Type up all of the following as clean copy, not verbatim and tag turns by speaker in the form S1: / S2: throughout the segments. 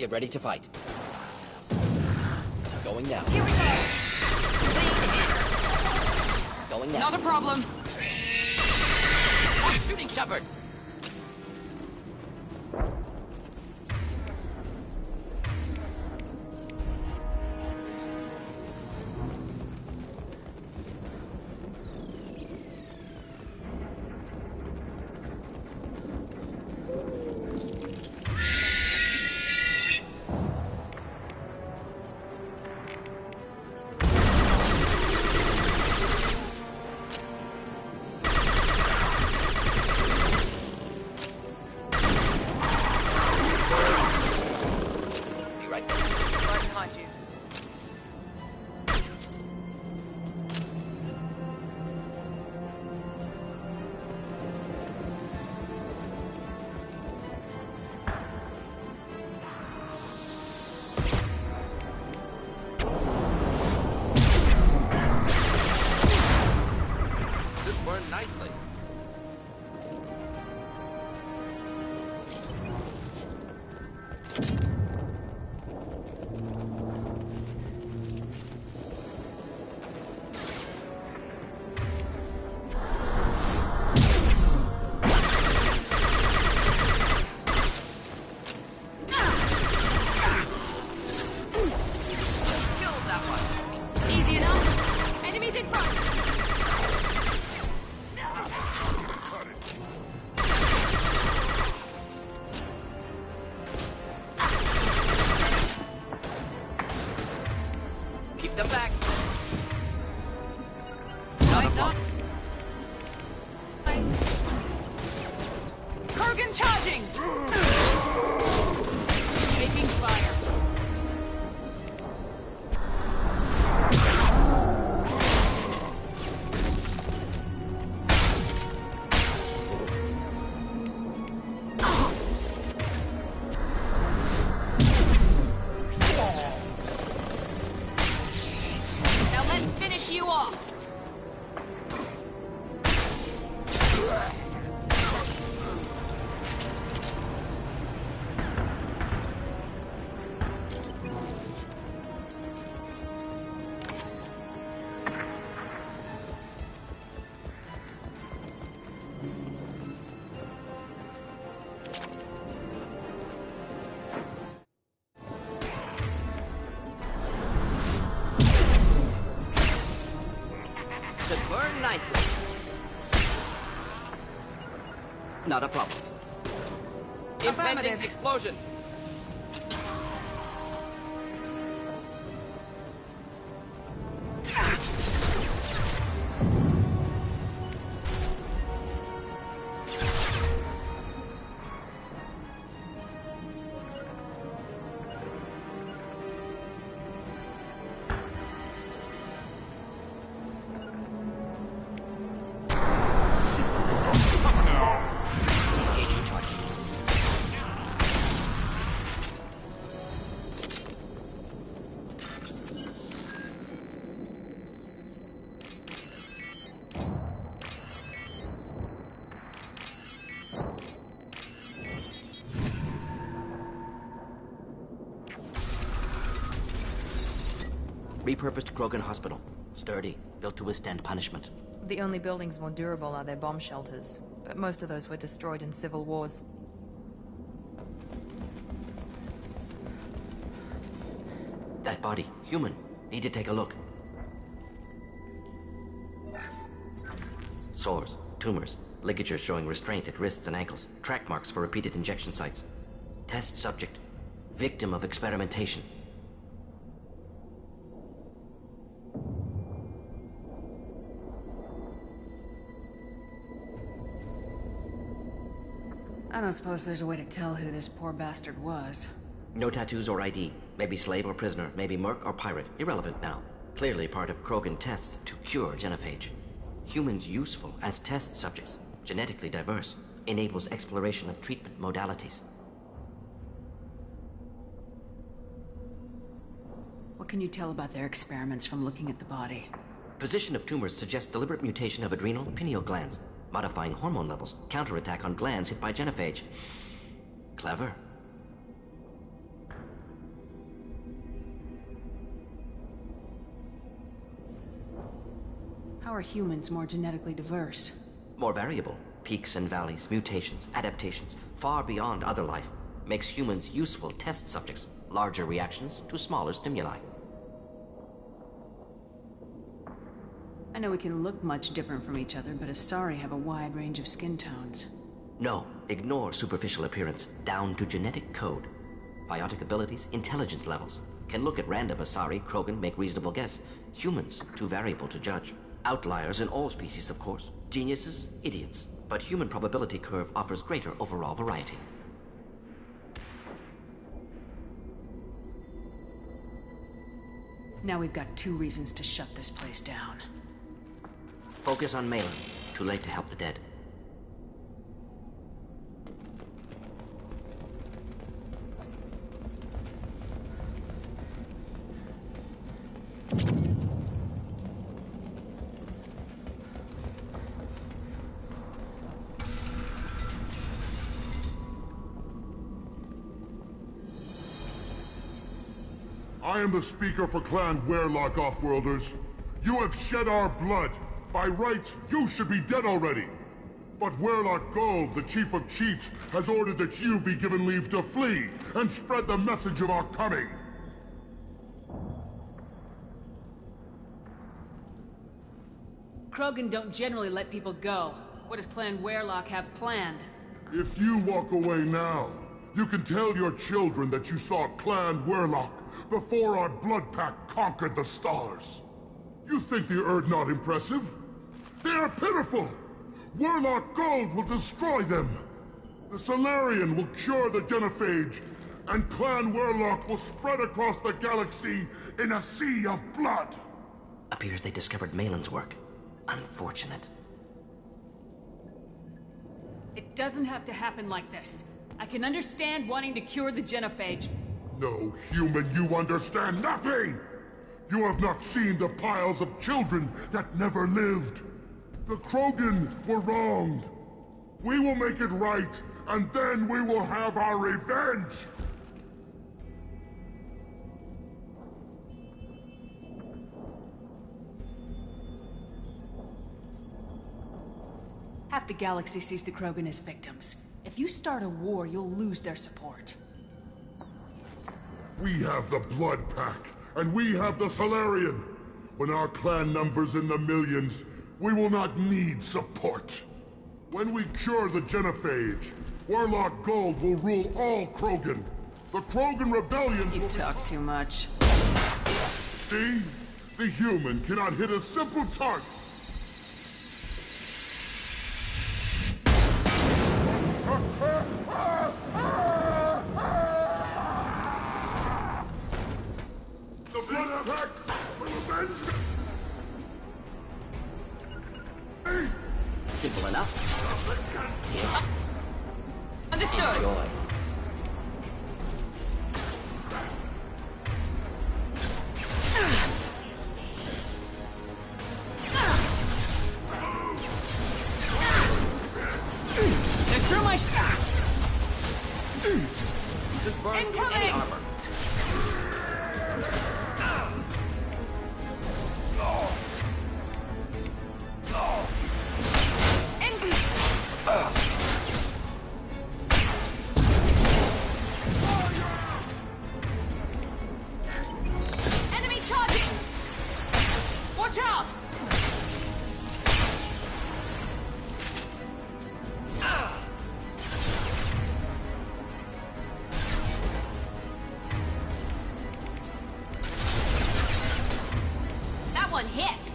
S1: Get ready to fight. Going now.
S2: Here we go.
S1: Going now.
S2: Not a problem.
S1: Stop shooting, Shepard! Nicely.
S2: Killed that one. Easy enough. Enemies in front.
S1: Keep them back.
S2: Kurgan charging! Taking fire. Now let's finish you off.
S1: Should burn nicely. Not a problem. Impending explosion. Engaging target. Repurposed Krogan Hospital. Sturdy, built to withstand punishment.
S3: The only buildings more durable are their bomb shelters, but most of those were destroyed in civil wars.
S1: That body, human. Need to take a look. Sores, tumors, ligatures showing restraint at wrists and ankles, track marks for repeated injection sites. Test subject, victim of experimentation.
S4: I don't suppose there's a way to tell who this poor bastard was.
S1: No tattoos or ID. Maybe slave or prisoner, maybe merc or pirate. Irrelevant now. Clearly part of Krogan tests to cure genophage. Humans useful as test subjects. Genetically diverse. Enables exploration of treatment modalities.
S4: What can you tell about their experiments from looking at the body?
S1: Position of tumors suggests deliberate mutation of adrenal, pineal glands. Modifying hormone levels. Counterattack on glands hit by genophage. Clever.
S4: How are humans more genetically diverse?
S1: More variable. Peaks and valleys, mutations, adaptations, far beyond other life, makes humans useful test subjects. Larger reactions to smaller stimuli.
S4: I know we can look much different from each other, but Asari have a wide range of skin tones.
S1: No, ignore superficial appearance, down to genetic code. Biotic abilities, intelligence levels. Can look at random Asari, Krogan, make reasonable guess. Humans, too variable to judge. Outliers in all species, of course. Geniuses, idiots. But human probability curve offers greater overall variety.
S4: Now we've got 2 reasons to shut this place down.
S1: Focus on Malin. Too late to help the dead.
S5: I am the speaker for Clan Werlock, Offworlders. You have shed our blood. By rights, you should be dead already. But Werlock Gold, the Chief of Chiefs, has ordered that you be given leave to flee and spread the message of our coming.
S4: Krogan don't generally let people go. What does Clan Werlock have planned?
S5: If you walk away now, you can tell your children that you saw Clan Werlock before our blood pact conquered the stars. You think the Erd not impressive? They are pitiful! Werlock Gold will destroy them! The Solarian will cure the genophage, and Clan Werlock will spread across the galaxy in a sea of blood!
S1: Appears they discovered Malin's work. Unfortunate.
S4: It doesn't have to happen like this. I can understand wanting to cure the genophage.
S5: No, human, you understand nothing! You have not seen the piles of children that never lived. The Krogan were wronged. We will make it right, and then we will have our revenge!
S4: Half the galaxy sees the Krogan as victims. If you start a war, you'll lose their support.
S5: We have the Blood Pack, and we have the Solarian. When our clan numbers in the millions, we will not need support. When we cure the genophage, Werlock Gold will rule all Krogan. The Krogan rebellion
S4: You
S5: will...
S4: talk too much.
S5: See? The human cannot hit a simple target. The Blood Pack will avenge me!
S1: Simple enough.
S2: Understood.
S1: Enjoy.
S4: They're through my
S1: Just burn
S2: Incoming!
S1: any armor.
S2: Enemy charging! Watch out! That one hit!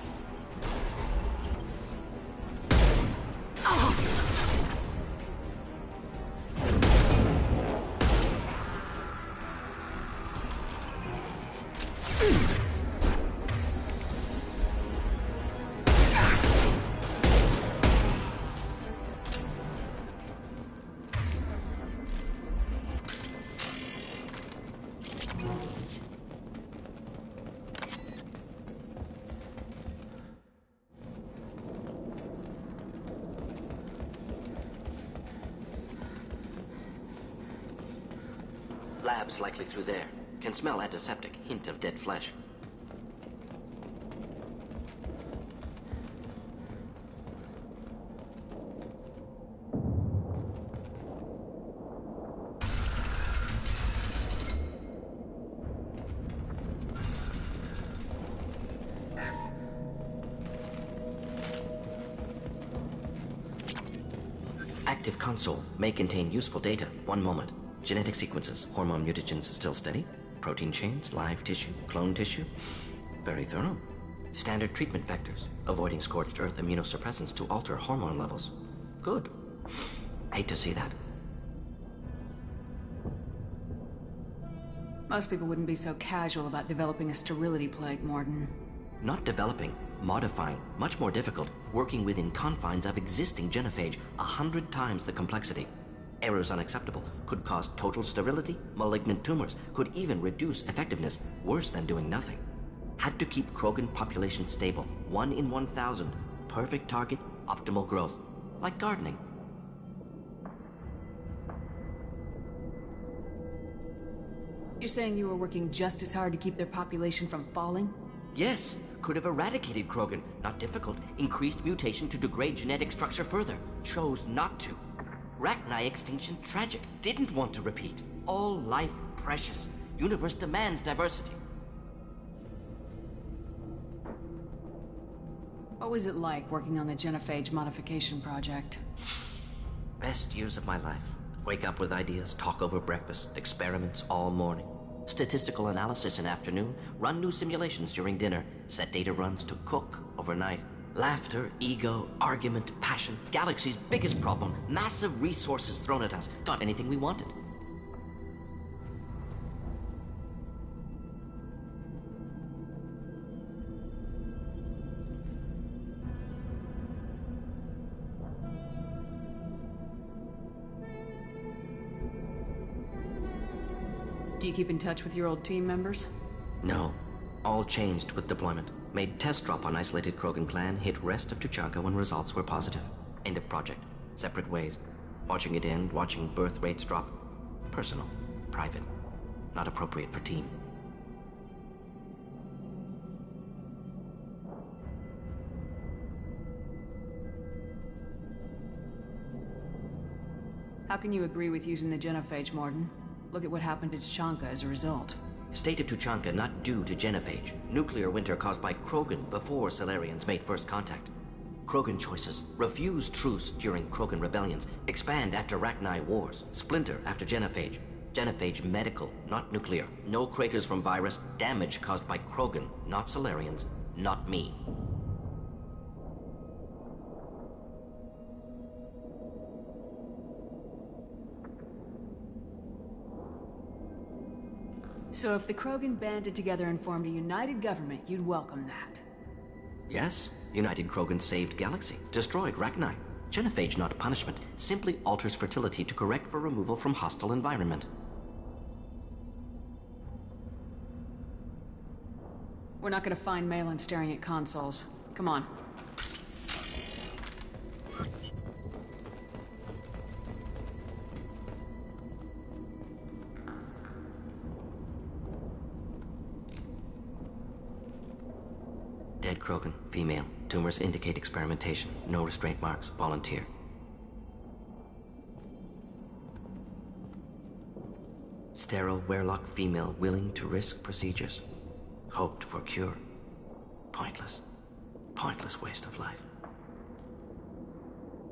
S1: Labs likely through there. Can smell antiseptic, hint of dead flesh. active console may contain useful data. One moment. Genetic sequences, hormone mutagens still steady. Protein chains, live tissue, clone tissue. Very thorough. Standard treatment vectors, avoiding scorched earth immunosuppressants to alter hormone levels. Good. Hate to see that.
S4: Most people wouldn't be so casual about developing a sterility plague, Morden.
S1: Not developing, modifying, much more difficult, working within confines of existing genophage, 100 times the complexity. Errors unacceptable, could cause total sterility, malignant tumors, could even reduce effectiveness, worse than doing nothing. Had to keep Krogan population stable, 1 in 1,000, perfect target, optimal growth, like gardening.
S4: You're saying you were working just as hard to keep their population from falling?
S1: Yes, could have eradicated Krogan. Not difficult. Increased mutation to degrade genetic structure further. Chose not to. Rachni extinction tragic. Didn't want to repeat. All life precious. Universe demands diversity.
S4: What was it like working on the genophage modification project?
S1: Best years of my life. Wake up with ideas, talk over breakfast, experiments all morning. Statistical analysis in afternoon, run new simulations during dinner, set data runs to cook overnight. Laughter, ego, argument, passion, galaxy's biggest problem, massive resources thrown at us. Got anything we wanted.
S4: Do you keep in touch with your old team members?
S1: No. All changed with deployment. Made test drop on isolated Krogan clan, hit rest of Tuchanka when results were positive. End of project. Separate ways. Watching it end, watching birth rates drop. Personal. Private. Not appropriate for team.
S4: How can you agree with using the genophage, Morden? Look at what happened to Tuchanka as a result.
S1: State of Tuchanka not due to genophage. Nuclear winter caused by Krogan before Salarians made first contact. Krogan choices. Refuse truce during Krogan rebellions. Expand after Rachni wars. Splinter after genophage. Genophage medical, not nuclear. No craters from virus. Damage caused by Krogan, not Salarians, not me.
S4: So if the Krogan banded together and formed a united government, you'd welcome that?
S1: Yes, United Krogan saved Galaxy, destroyed Rachni. Genophage not punishment, simply alters fertility to correct for removal from hostile environment.
S4: We're not gonna find Malin staring at consoles. Come on.
S1: Dead Krogan, female. Tumors indicate experimentation. No restraint marks. Volunteer. Sterile Werlock female willing to risk procedures. Hoped for cure. Pointless. Pointless waste of life.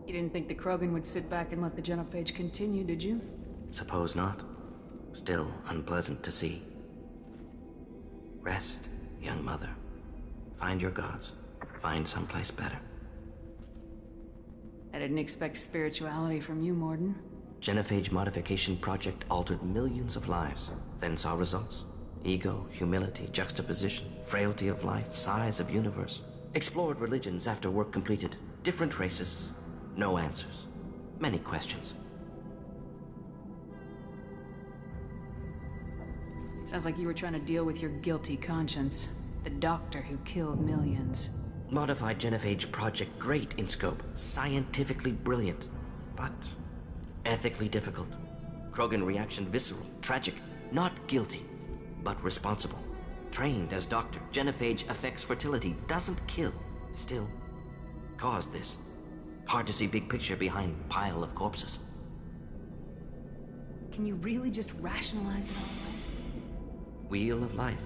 S4: You didn't think the Krogan would sit back and let the genophage continue, did you?
S1: Suppose not. Still unpleasant to see. Rest, young mother. Find your gods. Find someplace better.
S4: I didn't expect spirituality from you, Morden.
S1: Genophage modification project altered millions of lives, then saw results. Ego, humility, juxtaposition, frailty of life, size of universe. Explored religions after work completed. Different races. No answers. Many questions.
S4: Sounds like you were trying to deal with your guilty conscience. The doctor who killed millions.
S1: Modified genophage project great in scope. Scientifically brilliant. But ethically difficult. Krogan reaction visceral, tragic. Not guilty, but responsible. Trained as doctor, genophage affects fertility, doesn't kill. Still, caused this. Hard to see big picture behind pile of corpses.
S4: Can you really just rationalize it all away?
S1: Wheel of life.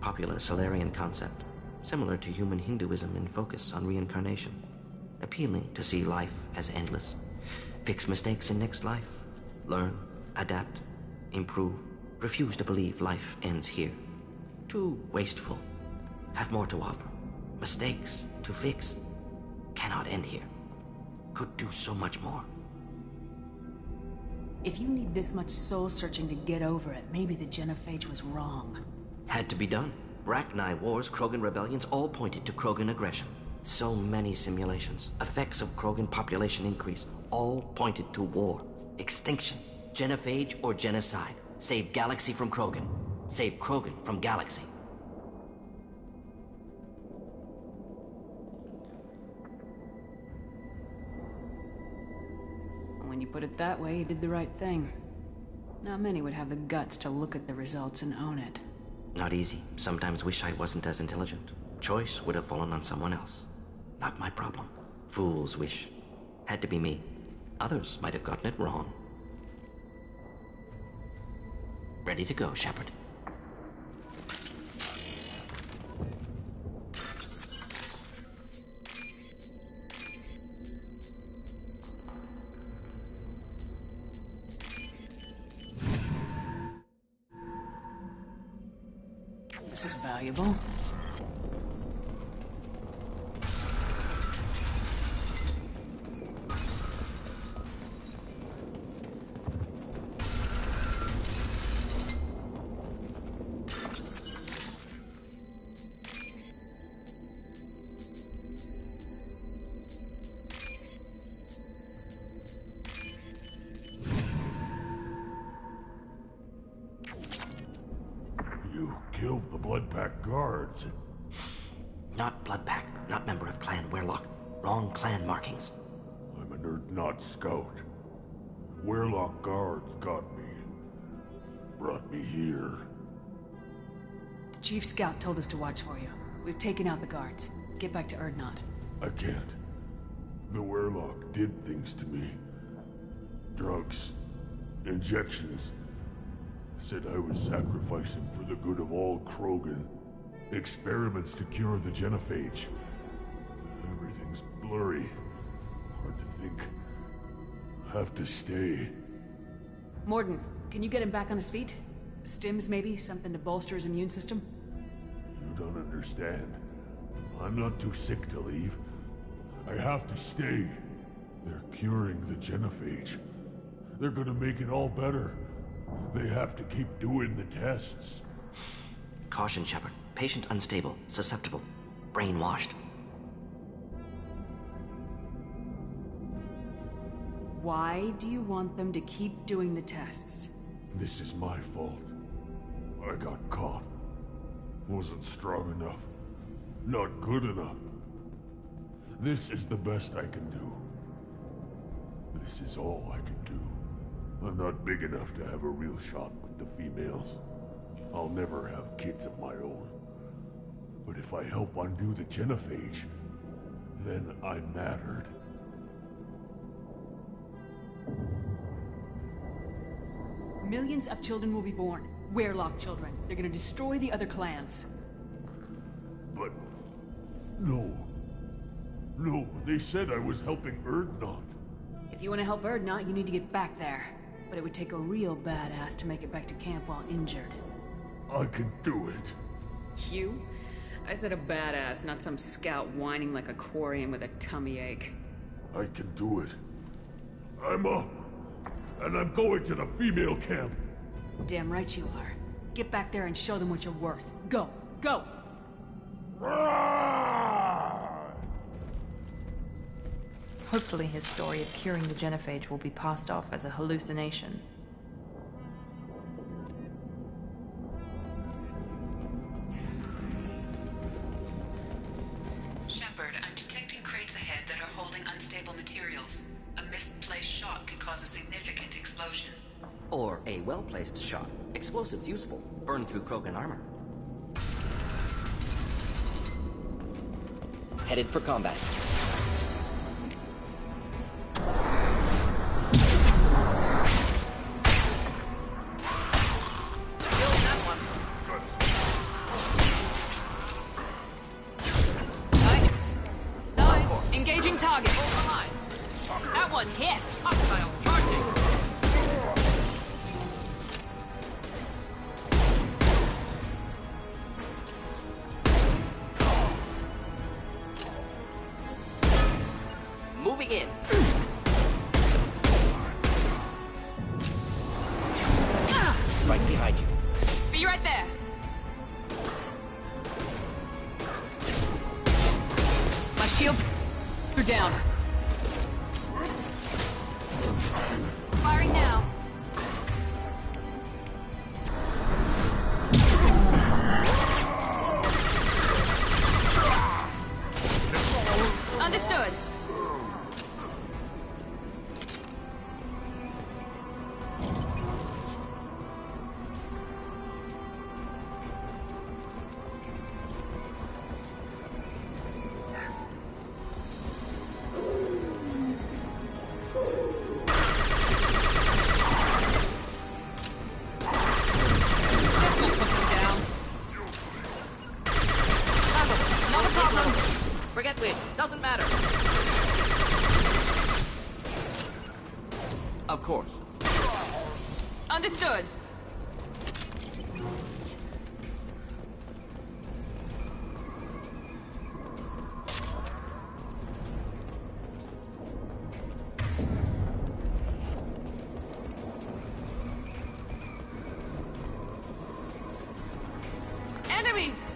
S1: Popular Salarian concept. Similar to human Hinduism in focus on reincarnation. Appealing to see life as endless. Fix mistakes in next life. Learn, adapt, improve. Refuse to believe life ends here. Too wasteful. Have more to offer. Mistakes to fix. Cannot end here. Could do so much more.
S4: If you need this much soul-searching to get over it, maybe the genophage was wrong.
S1: Had to be done. Rachni Wars, Krogan rebellions, all pointed to Krogan aggression. So many simulations, effects of Krogan population increase, all pointed to war, extinction, genophage or genocide. Save galaxy from Krogan. Save Krogan from galaxy.
S4: When you put it that way, you did the right thing. Not many would have the guts to look at the results and own it.
S1: Not easy. Sometimes wish I wasn't as intelligent. Choice would have fallen on someone else. Not my problem. Fool's wish. Had to be me. Others might have gotten it wrong. Ready to go, Shepard.
S4: This is valuable.
S5: You killed the Blood Pack guards.
S1: Not Blood Pack, not member of Clan Werlock. Wrong clan markings.
S5: I'm an Urdnot scout. Werlock guards got me. Brought me here.
S4: The Chief Scout told us to watch for you. We've taken out the guards. Get back to Urdnot.
S5: I can't. The Werlock did things to me. Drugs. Injections. Said I was sacrificing for the good of all Krogan. Experiments to cure the genophage. Everything's blurry. Hard to think. Have to stay.
S4: Morden, can you get him back on his feet? Stims, maybe? Something to bolster his immune system?
S5: You don't understand. I'm not too sick to leave. I have to stay. They're curing the genophage. They're gonna make it all better. They have to keep doing the tests.
S1: Caution, Shepard. Patient unstable, susceptible, brainwashed.
S4: Why do you want them to keep doing the tests?
S5: This is my fault. I got caught. Wasn't strong enough. Not good enough. This is the best I can do. This is all I can do. I'm not big enough to have a real shot with the females. I'll never have kids of my own. But if I help undo the genophage, then I mattered.
S4: Millions of children will be born. Werlock children. They're gonna destroy the other clans.
S5: But... no. No, they said I was helping Urdnot.
S4: If you want to help Urdnot, you need to get back there. But it would take a real badass to make it back to camp while injured.
S5: I can do it.
S2: You? I said a badass, not some scout whining like a quarian with a tummy ache.
S5: I can do it. I'm up. And I'm going to the female camp.
S4: Damn right you are. Get back there and show them what you're worth. Go! Go!
S3: Hopefully his story of curing the genophage will be passed off as a hallucination.
S6: Shepard, I'm detecting crates ahead that are holding unstable materials. A misplaced shot could cause a significant explosion.
S1: Or a well-placed shot. Explosives useful. Burn through Krogan armor. Headed for combat.
S2: Engaging target. That one hit.
S1: Moving in. Right behind you.
S2: Be right there. My shields are down. Firing now. Understood.
S1: Forget it. Doesn't matter. Of course.
S2: Understood. Enemies!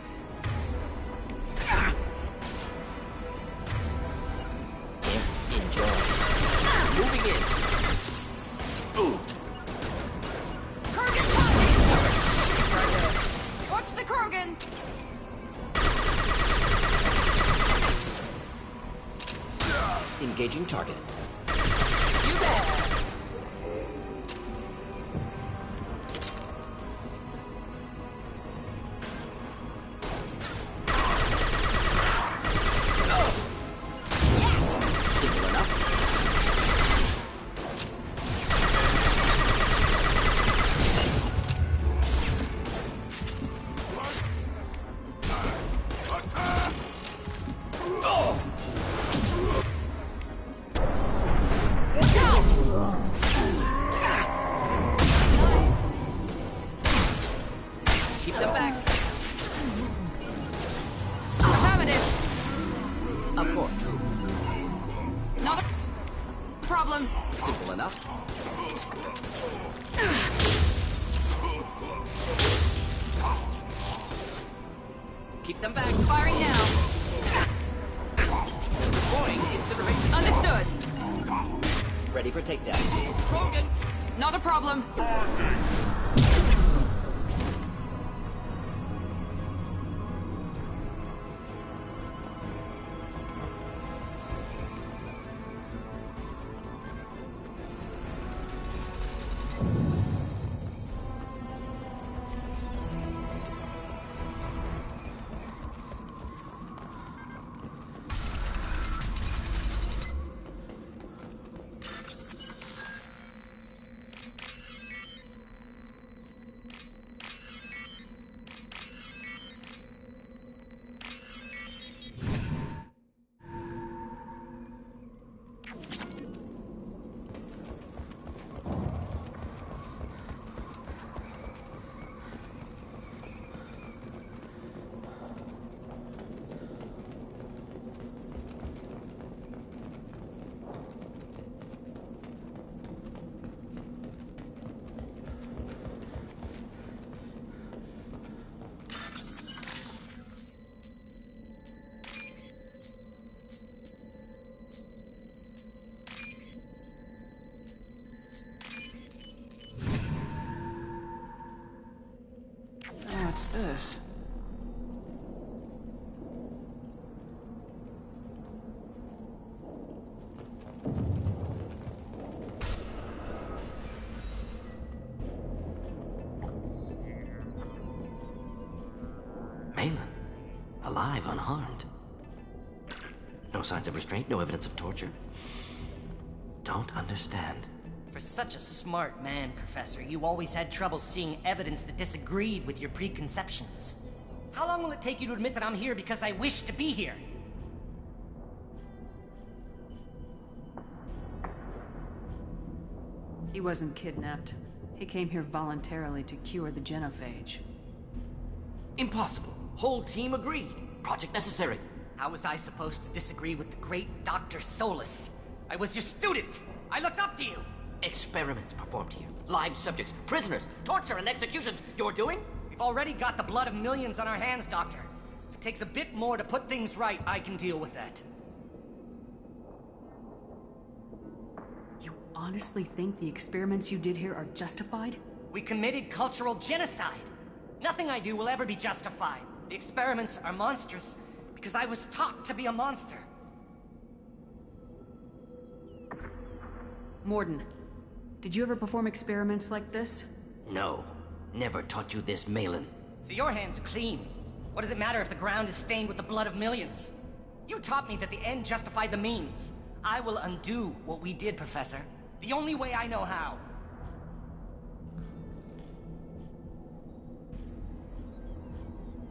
S1: Enjoy. Moving in. Ooh.
S2: Krogan talking! Watch the Krogan!
S1: Engaging target.
S2: You bet!
S1: Simple enough. Keep them back.
S2: Affirmative.
S1: Of course.
S2: Not a problem.
S1: Simple enough. Keep them back.
S2: Firing now.
S1: Deploying incineration.
S2: Understood.
S1: Ready for takedown. Krogan.
S2: Not a problem.
S4: What's this?
S1: Malin. Alive, unharmed. No signs of restraint, no evidence of torture. Don't understand.
S7: For such a smart man, Professor, you always had trouble seeing evidence that disagreed with your preconceptions. How long will it take you to admit that I'm here because I wish to be here?
S4: He wasn't kidnapped. He came here voluntarily to cure the genophage.
S1: Impossible. Whole team agreed. Project necessary.
S7: How was I supposed to disagree with the great Dr. Solus? I was your student! I looked up to you!
S1: Experiments performed here. Live subjects, prisoners, torture and executions. You're doing?
S7: We've already got the blood of millions on our hands, Doctor. If it takes a bit more to put things right, I can deal with that.
S4: You honestly think the experiments you did here are justified?
S7: We committed cultural genocide. Nothing I do will ever be justified. The experiments are monstrous because I was taught to be a monster.
S4: Morden, did you ever perform experiments like this?
S1: No. Never taught you this, Malin.
S7: So your hands are clean. What does it matter if the ground is stained with the blood of millions? You taught me that the end justified the means. I will undo what we did, Professor. The only way I know how.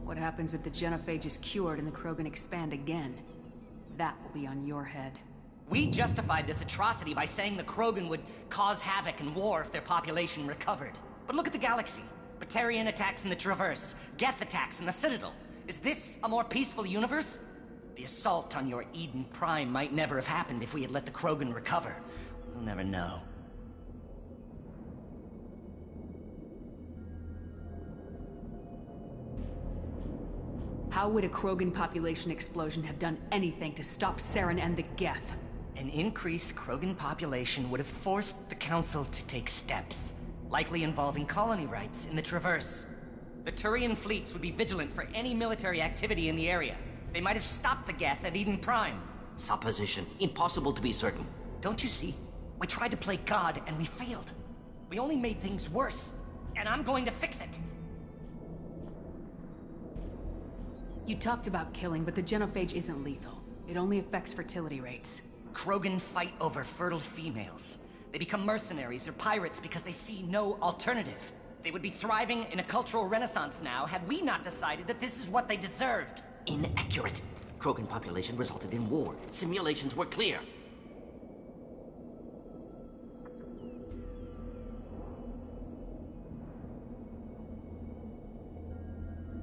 S4: What happens if the genophage is cured and the Krogan expand again? That will be on your head.
S7: We justified this atrocity by saying the Krogan would cause havoc and war if their population recovered. But look at the galaxy. Batarian attacks in the Traverse, Geth attacks in the Citadel. Is this a more peaceful universe? The assault on your Eden Prime might never have happened if we had let the Krogan recover. We'll never know.
S4: How would a Krogan population explosion have done anything to stop Saren and the Geth?
S7: An increased Krogan population would have forced the Council to take steps, likely involving colony rights in the Traverse. The Turian fleets would be vigilant for any military activity in the area. They might have stopped the Geth at Eden Prime.
S1: Supposition. Impossible to be certain.
S7: Don't you see? We tried to play God and we failed. We only made things worse, and I'm going to fix it.
S4: You talked about killing, but the genophage isn't lethal. It only affects fertility rates.
S7: Krogan fight over fertile females. They become mercenaries or pirates because they see no alternative. They would be thriving in a cultural renaissance now had we not decided that this is what they deserved.
S1: Inaccurate. Krogan population resulted in war. Simulations were clear.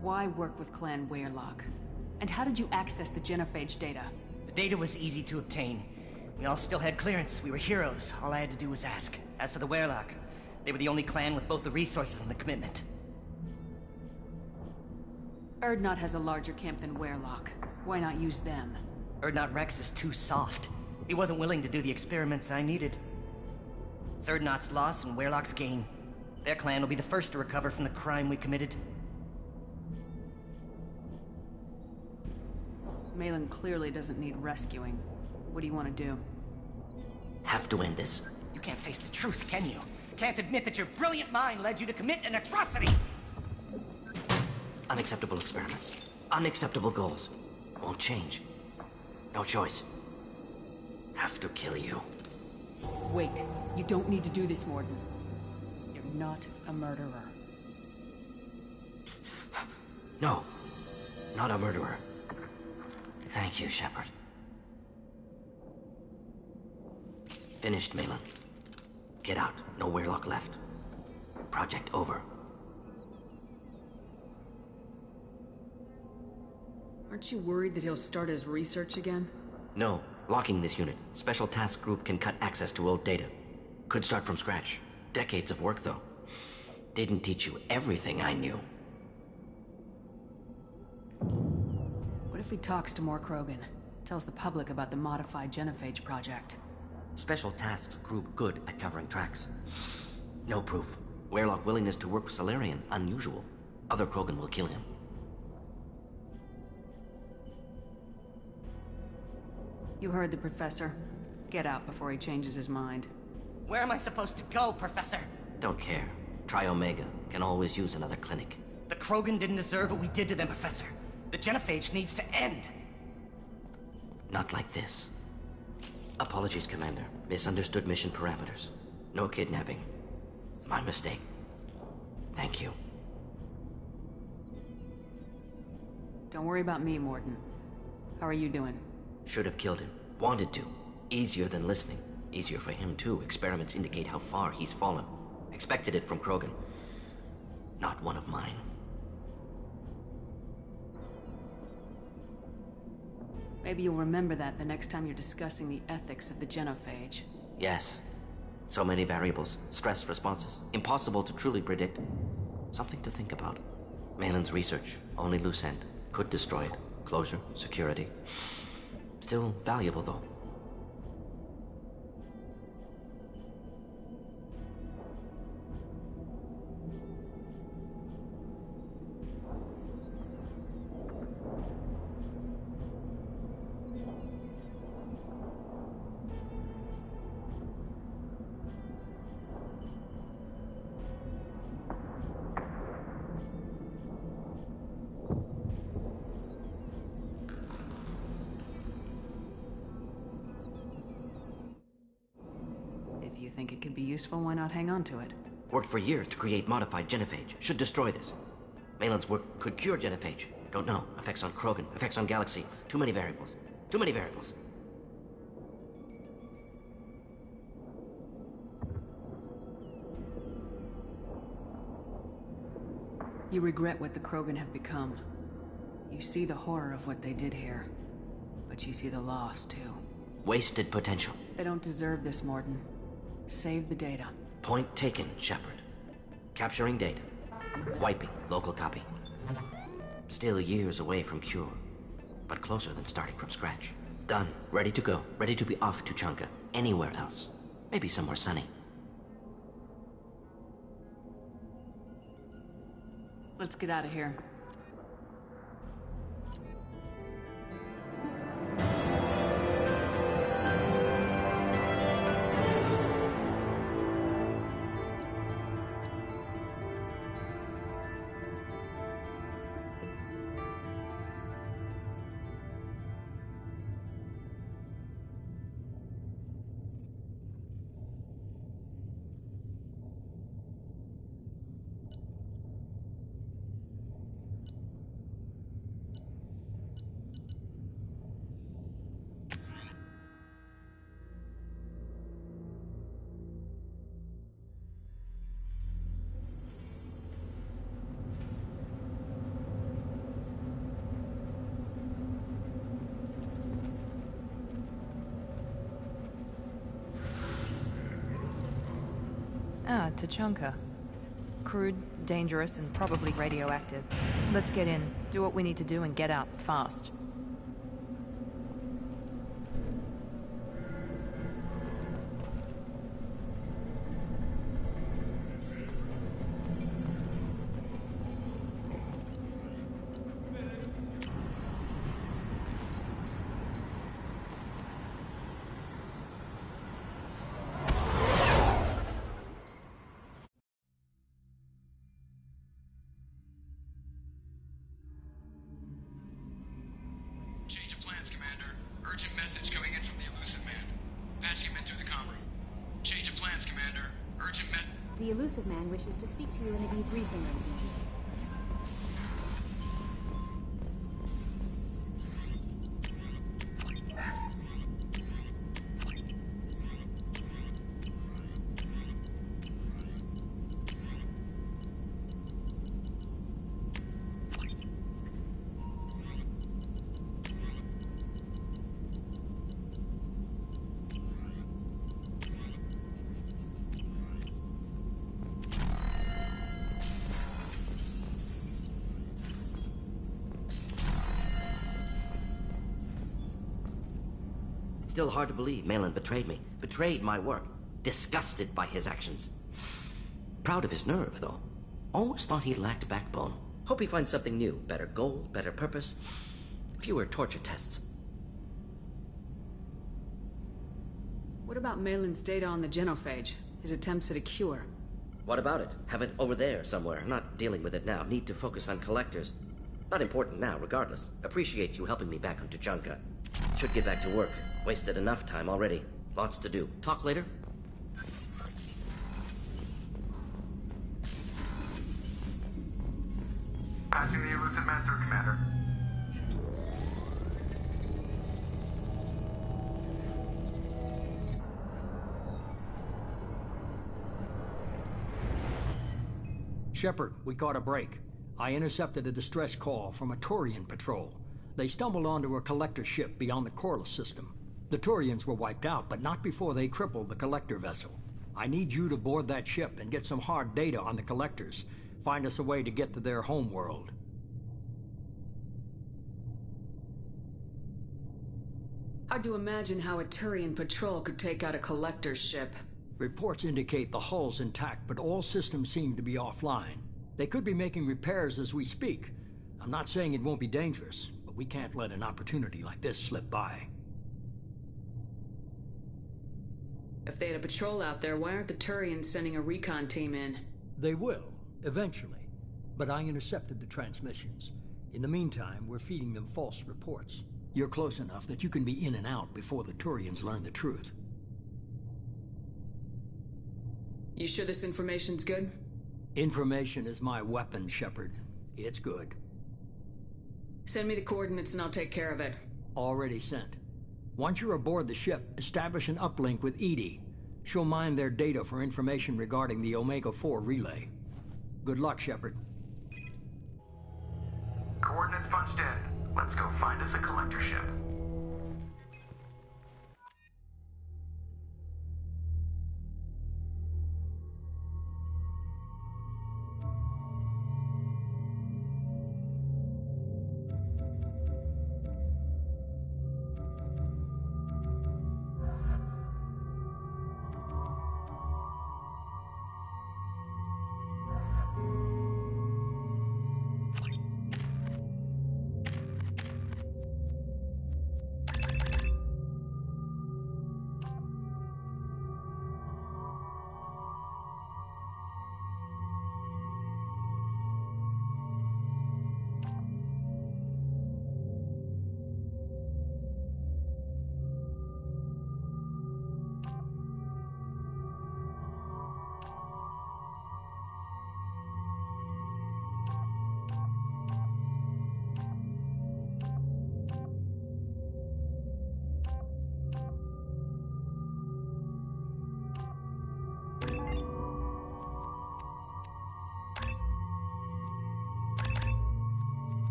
S4: Why work with Clan Weyrloc? And how did you access the genophage data?
S7: The data was easy to obtain. We all still had clearance. We were heroes. All I had to do was ask. As for the Weyrloc, they were the only clan with both the resources and the commitment.
S4: Urdnot has a larger camp than Weyrloc. Why not use them?
S7: Urdnot Rex is too soft. He wasn't willing to do the experiments I needed. It's Urdnot's loss and Weyrloc's gain. Their clan will be the first to recover from the crime we committed.
S4: Malin clearly doesn't need rescuing. What do you want to do?
S1: Have to end this.
S7: You can't face the truth, can you? Can't admit that your brilliant mind led you to commit an atrocity!
S1: Unacceptable experiments. Unacceptable goals. Won't change. No choice. Have to kill you.
S4: Wait. You don't need to do this, Morden. You're not a murderer.
S1: No. Not a murderer. Thank you, Shepard. Finished, Malin. Get out. No Weyrloc left. Project over.
S2: Aren't you worried that he'll start his research again?
S1: No. Locking this unit. Special task group can cut access to old data. Could start from scratch. Decades of work, though. Didn't teach you everything I knew.
S4: What if he talks to more Krogan? Tells the public about the modified genophage project?
S1: Special tasks group good at covering tracks. No proof. Weyrloc willingness to work with Salarian, unusual. Other Krogan will kill him.
S4: You heard the professor. Get out before he changes his mind.
S7: Where am I supposed to go, Professor?
S1: Don't care. Try Omega. Can always use another clinic.
S7: The Krogan didn't deserve what we did to them, Professor. The genophage needs to end.
S1: Not like this. Apologies, Commander. Misunderstood mission parameters. No kidnapping. My mistake. Thank you.
S4: Don't worry about me, Morden. How are you doing?
S1: Should have killed him. Wanted to. Easier than listening. Easier for him, too. Experiments indicate how far he's fallen. Expected it from Krogan. Not one of mine.
S4: Maybe you'll remember that the next time you're discussing the ethics of the genophage.
S1: Yes. So many variables, stress responses, impossible to truly predict. Something to think about. Malin's research, only loose end. Could destroy it. Closure, security. Still valuable, though.
S4: If you think it could be useful, why not hang on to it?
S1: Worked for years to create modified genophage. Should destroy this. Malin's work could cure genophage. Don't know. Effects on Krogan, effects on Galaxy. Too many variables. Too many variables.
S4: You regret what the Krogan have become. You see the horror of what they did here. But you see the loss, too.
S1: Wasted potential.
S4: They don't deserve this, Mordin. Save the data.
S1: Point taken, Shepard. Capturing data. Wiping local copy. Still years away from cure. But closer than starting from scratch. Done. Ready to go. Ready to be off to Chunka. Anywhere else. Maybe somewhere sunny.
S4: Let's get out of here.
S3: Ah, Tachanka. Crude, dangerous, and probably radioactive. Let's get in, do what we need to do, and get out fast.
S8: Change of plans, Commander. Urgent message coming in from the Elusive Man. Patching him in through the comm room. Change of plans, Commander. Urgent message.
S9: The Elusive Man wishes to speak to you in a debriefing room.
S1: Still hard to believe Malin betrayed me. Betrayed my work. Disgusted by his actions. Proud of his nerve, though. Always thought he lacked backbone. Hope he finds something new. Better goal, better purpose. Fewer torture tests.
S4: What about Malin's data on the genophage? His attempts at a cure?
S1: What about it? Have it over there somewhere. Not dealing with it now. Need to focus on collectors. Not important now, regardless. Appreciate you helping me back on Tuchanka. Should get back to work. Wasted enough time already. Lots to do. Talk later?
S8: Patching the Elusive Man through, Commander.
S10: Shepard, we caught a break. I intercepted a distress call from a Turian patrol. They stumbled onto a collector ship beyond the Corliss system. The Turians were wiped out, but not before they crippled the collector vessel. I need you to board that ship and get some hard data on the collectors. Find us a way to get to their homeworld.
S2: Hard to imagine how a Turian patrol could take out a collector's ship.
S10: Reports indicate the hull's intact, but all systems seem to be offline. They could be making repairs as we speak. I'm not saying it won't be dangerous, but we can't let an opportunity like this slip by.
S2: If they had a patrol out there, why aren't the Turians sending a recon team in?
S10: They will, eventually. But I intercepted the transmissions. In the meantime, we're feeding them false reports. You're close enough that you can be in and out before the Turians learn the truth.
S2: You sure this information's good?
S10: Information is my weapon, Shepard. It's good.
S2: Send me the coordinates and I'll take care of it.
S10: Already sent. Once you're aboard the ship, establish an uplink with Edie. She'll mine their data for information regarding the Omega-4 relay. Good luck, Shepard.
S11: Coordinates punched in. Let's go find us a collector ship.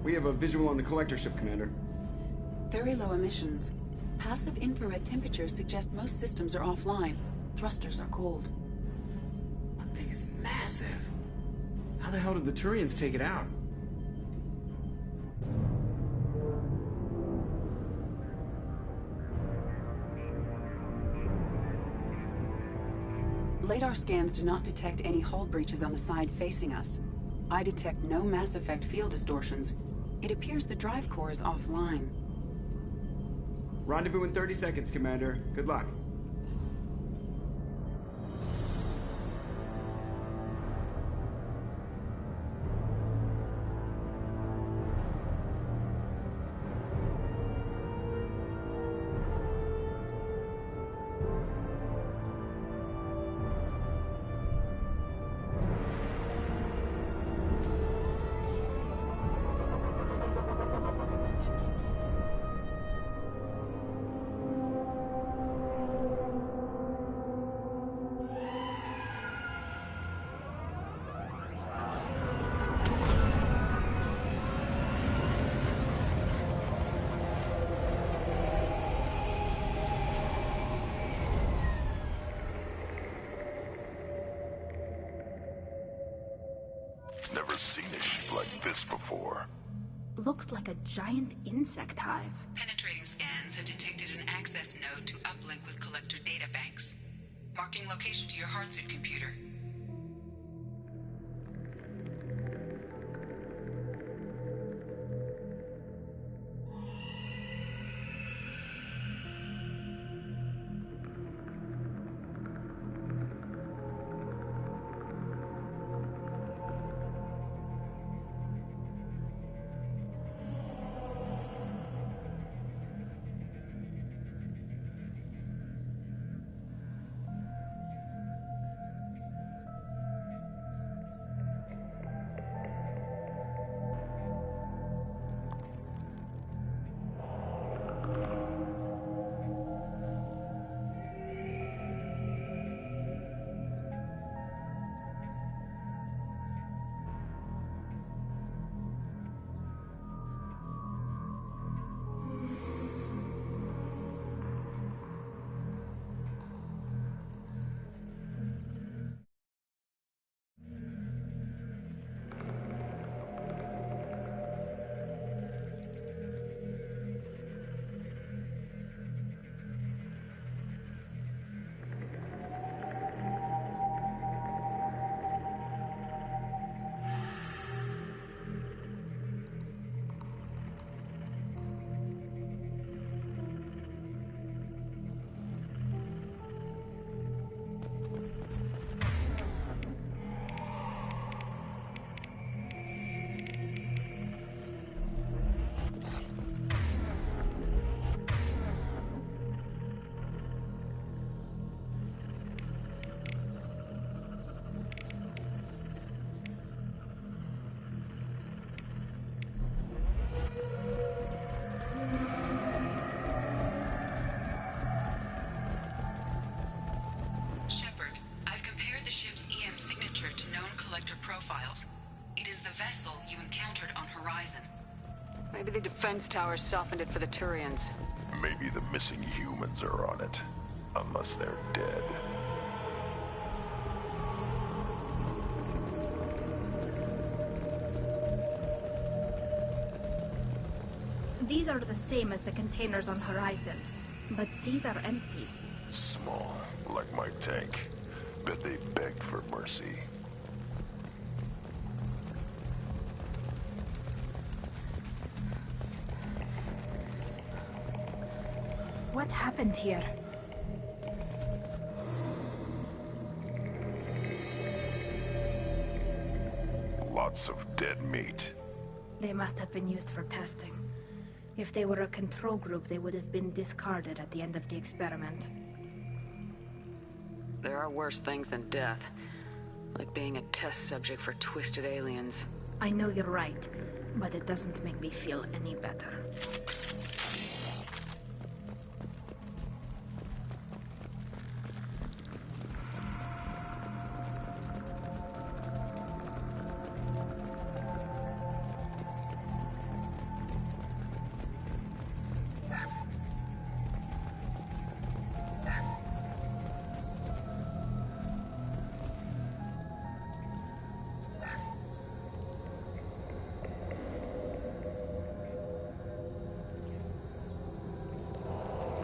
S8: We have a visual on the collector ship, Commander.
S6: Very low emissions. Passive infrared temperatures suggest most systems are offline. Thrusters are cold.
S8: That thing is massive. How the hell did the Turians take it out?
S6: Radar scans do not detect any hull breaches on the side facing us. I detect no mass effect field distortions. It appears the drive core is offline.
S8: Rendezvous in 30 seconds, Commander. Good luck.
S5: Never seen a ship like this before.
S9: Looks like a giant insect hive.
S6: Penetrating scans have detected an access node to uplink with collector data banks. Marking location to your hardsuit computer. Maybe the defense towers softened it for the Turians.
S12: Maybe the missing humans are on it. Unless they're dead.
S9: These are the same as the containers on Horizon, but these are empty.
S12: Small, like my tank. Bet they begged for mercy.
S9: What happened here?
S12: Lots of dead meat.
S9: They must have been used for testing. If they were a control group, they would have been discarded at the end of the experiment.
S6: There are worse things than death. Like being a test subject for twisted aliens.
S9: I know you're right, but it doesn't make me feel any better.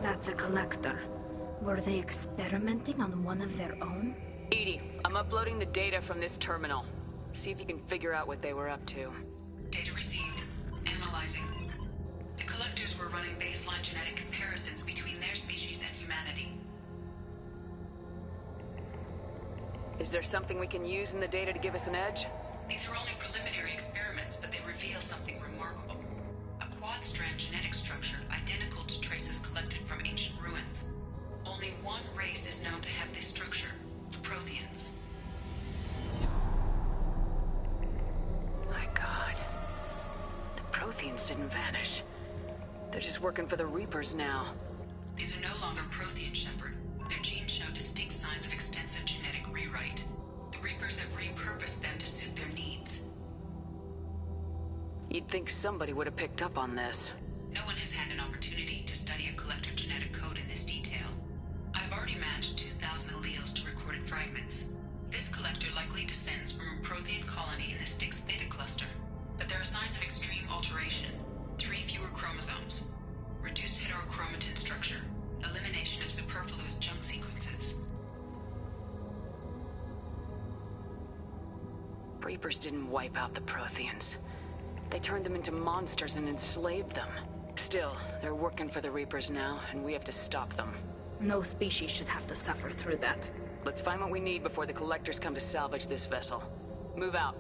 S9: That's a collector. Were they experimenting on one of their own?
S6: EDI, I'm uploading the data from this terminal. See if you can figure out what they were up to.
S13: Data received. Analyzing. The collectors were running baseline genetic comparisons between their species and humanity.
S6: Is there something we can use in the data to give us an edge?
S13: These are only preliminary experiments, but they reveal something remarkable. A quad-strand genetic structure identical to traces collected from ancient ruins. Only one race is known to have this structure, the Protheans.
S6: My God. The Protheans didn't vanish. They're just working for the Reapers now.
S13: These are no longer Prothean, Shepard. Their genes show distinct signs of extensive genetic rewrite. The Reapers have repurposed them to suit their needs.
S6: You'd think somebody would have picked up on this.
S13: No one has had an opportunity to study a collector genetic code in this detail. I've already matched 2,000 alleles to recorded fragments. This collector likely descends from a Prothean colony in the Styx Theta cluster. But there are signs of extreme alteration. 3 fewer chromosomes. Reduced heterochromatin structure. Elimination of superfluous junk sequences.
S6: Reapers didn't wipe out the Protheans. They turned them into monsters and enslaved them. Still, they're working for the Reapers now, and we have to stop them.
S9: No species should have to suffer through that.
S6: Let's find what we need before the collectors come to salvage this vessel. Move out.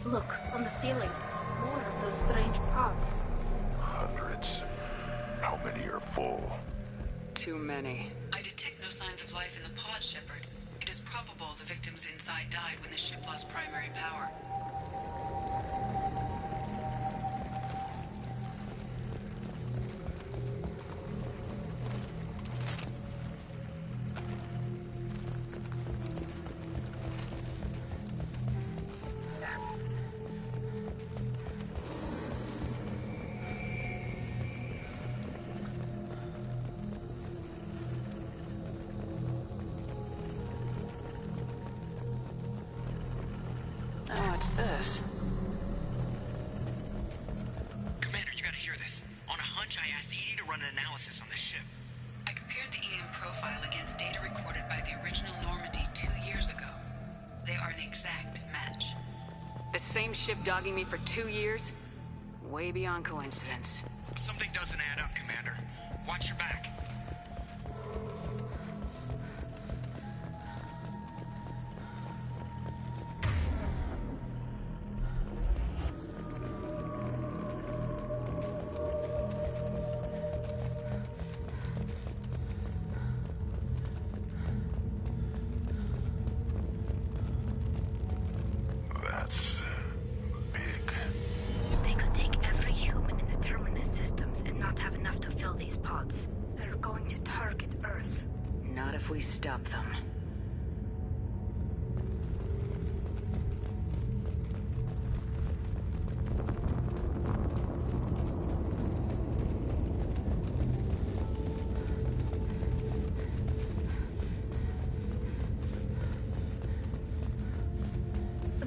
S9: Look, on the ceiling. More of those strange pods.
S12: Hundreds. How many are full?
S6: Too many.
S13: I detect no signs of life in the pod, Shepard. It is probable the victims inside died when the ship lost primary power.
S6: What's this?
S8: Commander, you gotta hear this. On a hunch, I asked Edie to run an analysis on this ship.
S13: I compared the EM profile against data recorded by the original Normandy 2 years ago. They are an exact match.
S6: The same ship dogging me for 2 years? Way beyond coincidence.
S8: Something doesn't add up, Commander. Watch your back.
S12: That's big.
S9: They could take every human in the Terminus systems and not have enough to fill these pods. They're going to target Earth.
S6: Not if we stop them.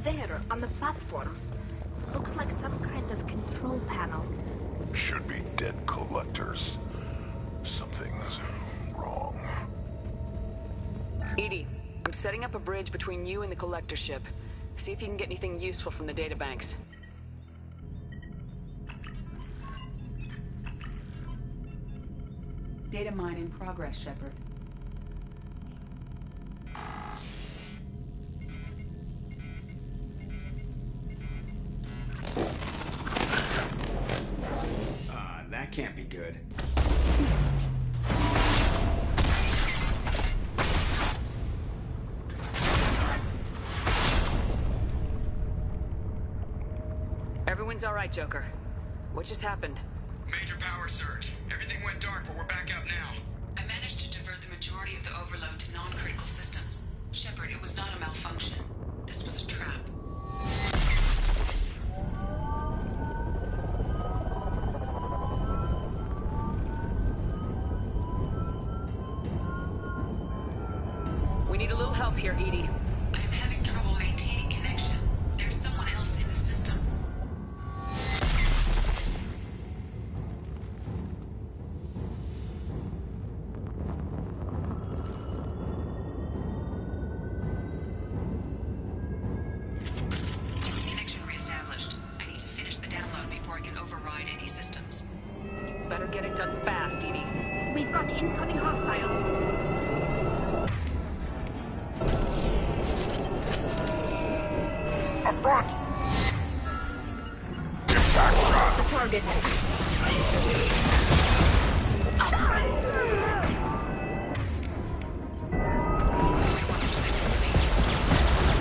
S9: There, on the platform. Looks like some kind of control panel.
S12: Should be dead collectors. Something's wrong.
S6: Edie, I'm setting up a bridge between you and the collector ship. See if you can get anything useful from the databanks.
S4: Data mine in progress, Shepard.
S8: That can't be good.
S6: Everyone's all right, Joker. What just happened?
S8: Major power surge. Everything went dark, but we're back up now.
S13: I managed to divert the majority of the overload to non-critical systems. Shepard, it was not a malfunction. This was a trap.
S6: We need a little help here, Edie.
S13: I am having trouble maintaining connection. There's someone else in the system. Connection reestablished. I need to finish the download before I can override any systems.
S6: Better get it done fast, Edie.
S9: We've got incoming hostiles.
S5: Up front!
S9: The target.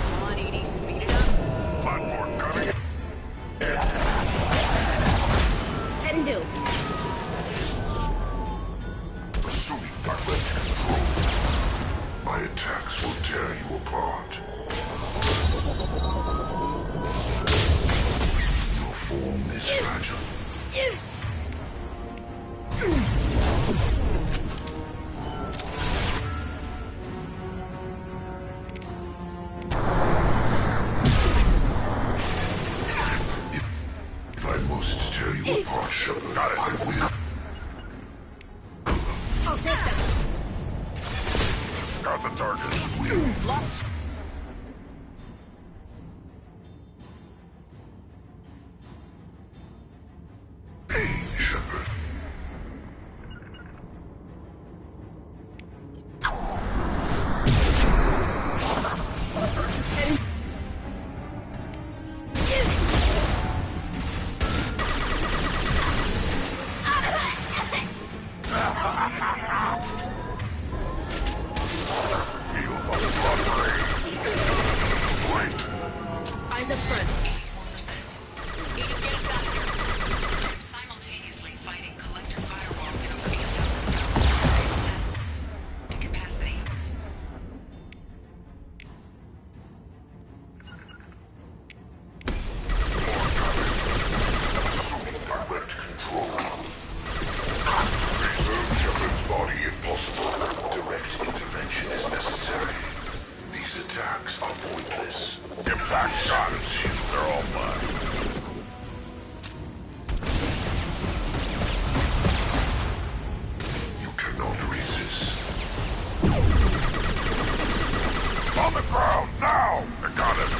S6: Come on, Edie, speed it up.
S5: Platform coming.
S9: Can do.
S5: Assuming direct control, my attacks will tear you apart. Your form is fragile. If I must tear you apart, Shepard, I will.
S9: I'll take them.
S5: Got the target. Will.
S9: Locked.
S5: Pain, Shepard. Feel the blood rage. Wait.
S9: I'm the front.
S13: 84%.
S6: Edie, get us out of here.
S13: I'm simultaneously fighting collector firewalls at over 8,000 test to capacity.
S5: Assuming direct control. Preserve Shepard's body if possible. Direct intervention is necessary. These attacks are pointless. Get back, silence you.
S12: They're all mine. You cannot resist. On the ground, now! I got it!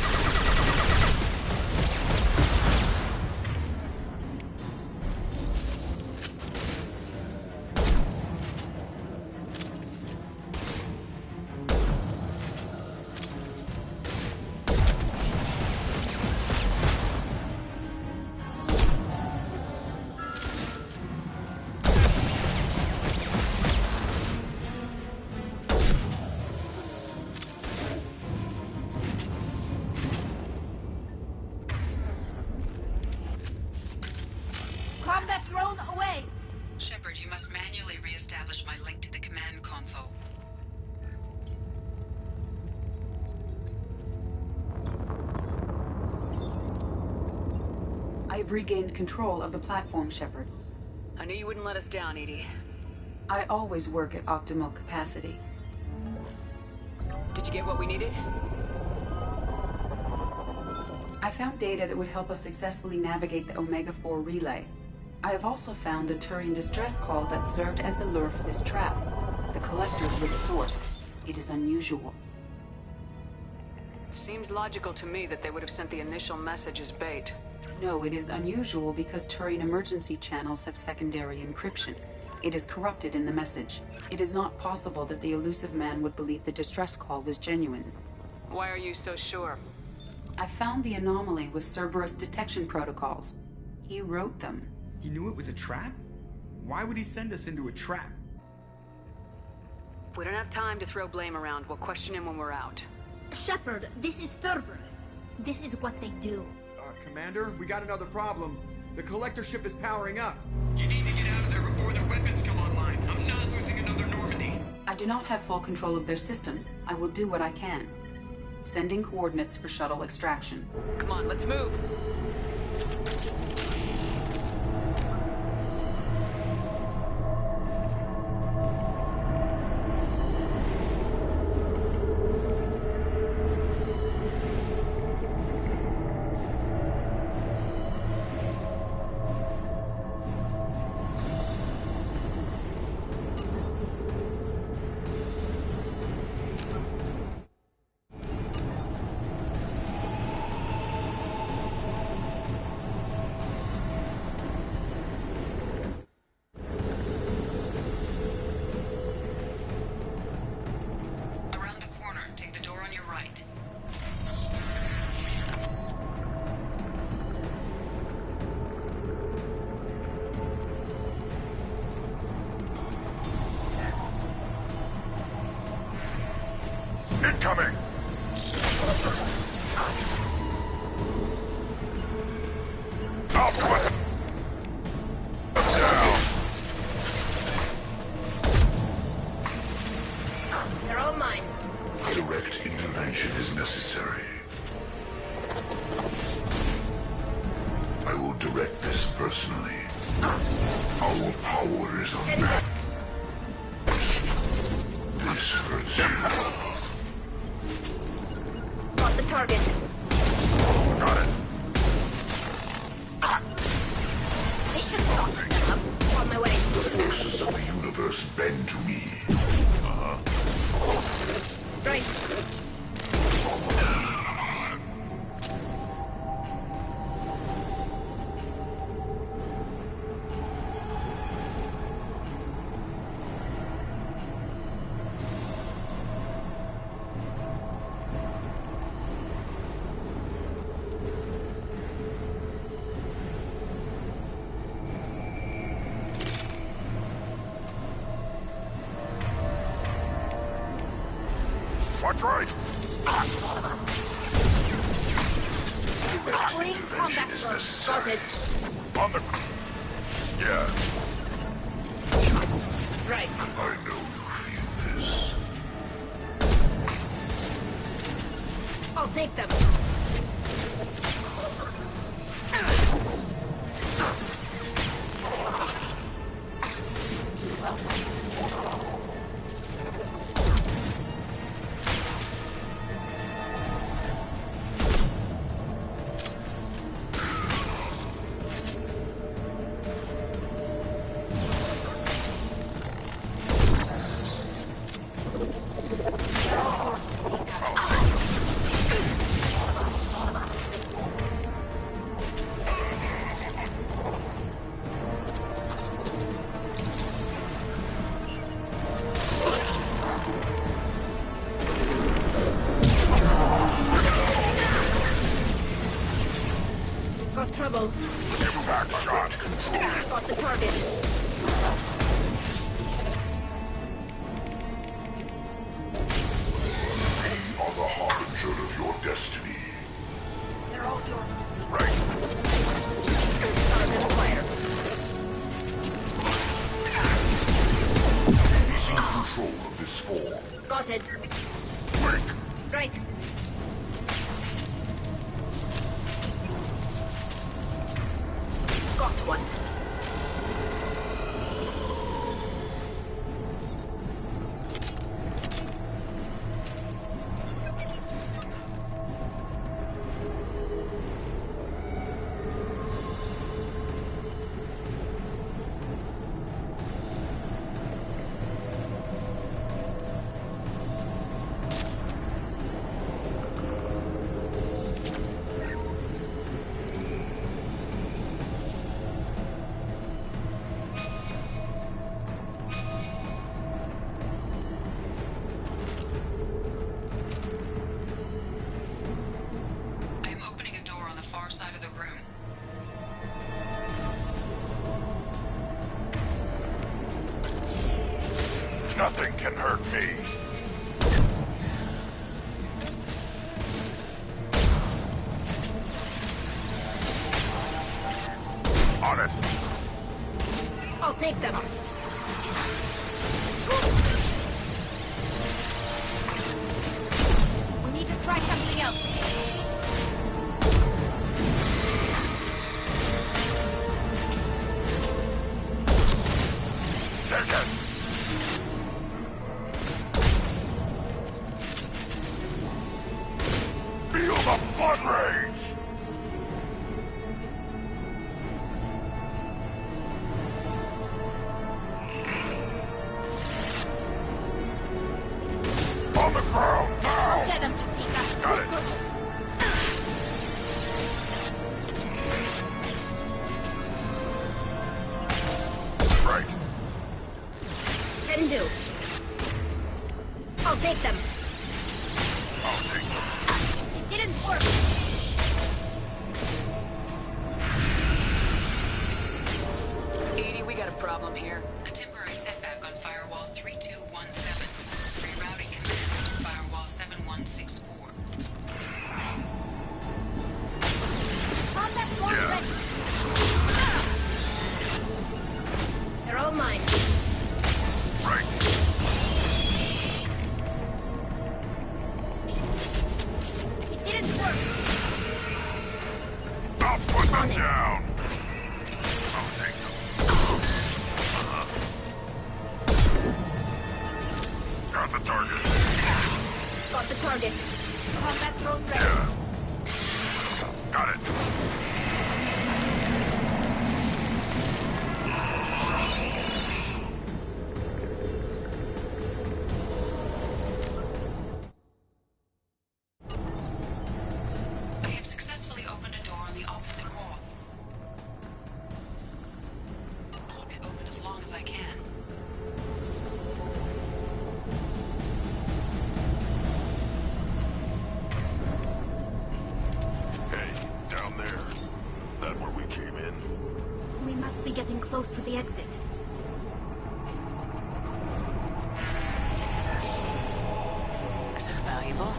S9: Combat drone away!
S13: Shepard, you must manually re-establish my link to the command console.
S6: I've regained control of the platform, Shepard.
S4: I knew you wouldn't let us down, Edie.
S6: I always work at optimal capacity.
S4: Did you get what we needed?
S6: I found data that would help us successfully navigate the Omega-4 relay. I have also found a Turian distress call that served as the lure for this trap. The collectors were the source. It is unusual.
S4: It seems logical to me that they would have sent the initial message as bait.
S6: No, it is unusual because Turian emergency channels have secondary encryption. It is corrupted in the message. It is not possible that the elusive man would believe the distress call was genuine.
S4: Why are you so sure?
S6: I found the anomaly with Cerberus detection protocols. He wrote them.
S8: He knew it was a trap? Why would he send us into a trap?
S4: We don't have time to throw blame around. We'll question him when we're out.
S9: Shepard, this is Cerberus. This is what they do.
S8: Commander, we got another problem. The collector ship is powering up.
S11: You need to get out of there before their weapons come online. I'm not losing another Normandy.
S6: I do not have full control of their systems. I will do what I can. Sending coordinates for shuttle extraction.
S4: Come on, let's move.
S13: Around the corner, take the door on your right.
S12: Incoming! Out with it! Down!
S9: They're all mine.
S12: Direct intervention is necessary. I will direct this personally. Our power is unmatched. This hurts you.
S9: Got the target.
S12: Got it.
S9: They should stop. I'm on my way.
S12: The forces of the universe bend to me.
S9: Right.
S12: Watch right! Direct
S9: Bring
S12: intervention
S9: combat
S12: is
S9: drone
S12: necessary.
S9: started.
S12: On the... Yeah,
S9: Right.
S12: I know you feel this.
S9: I'll take them. control.
S12: Impact shot control.
S9: Got the target.
S12: We are the harbinger of your destiny.
S9: They're all yours.
S12: Right.
S9: Target acquired.
S12: Losing control of this form.
S9: Got it.
S12: Quick!
S9: Right. Got one.
S13: I am opening a door on the far side of the room.
S12: Nothing can hurt me. On it.
S9: I'll take them. We need to try something else.
S12: Take it. Feel the blood rage. On the ground now.
S9: Get them, Chatika.
S12: Got it. Right.
S9: Can do. I'll take them.
S12: I'll take them.
S9: It didn't work.
S4: Edie, we got a problem here.
S13: A temporary setback on firewall 3217. Rerouting commands to firewall 7164.
S9: Combat force
S12: Yeah.
S9: ready. They're all mine.
S12: Right.
S9: It didn't work.
S12: I'll put them
S9: On it.
S12: down. I'll take them. Got the target.
S9: Got the target. Combat drone ready.
S12: Yeah. Got it.
S13: I have successfully opened a door on the opposite wall. Keep it open as long as I can.
S12: Hey, down there. That where we came in?
S9: We must be getting close to the exit.
S4: This is valuable.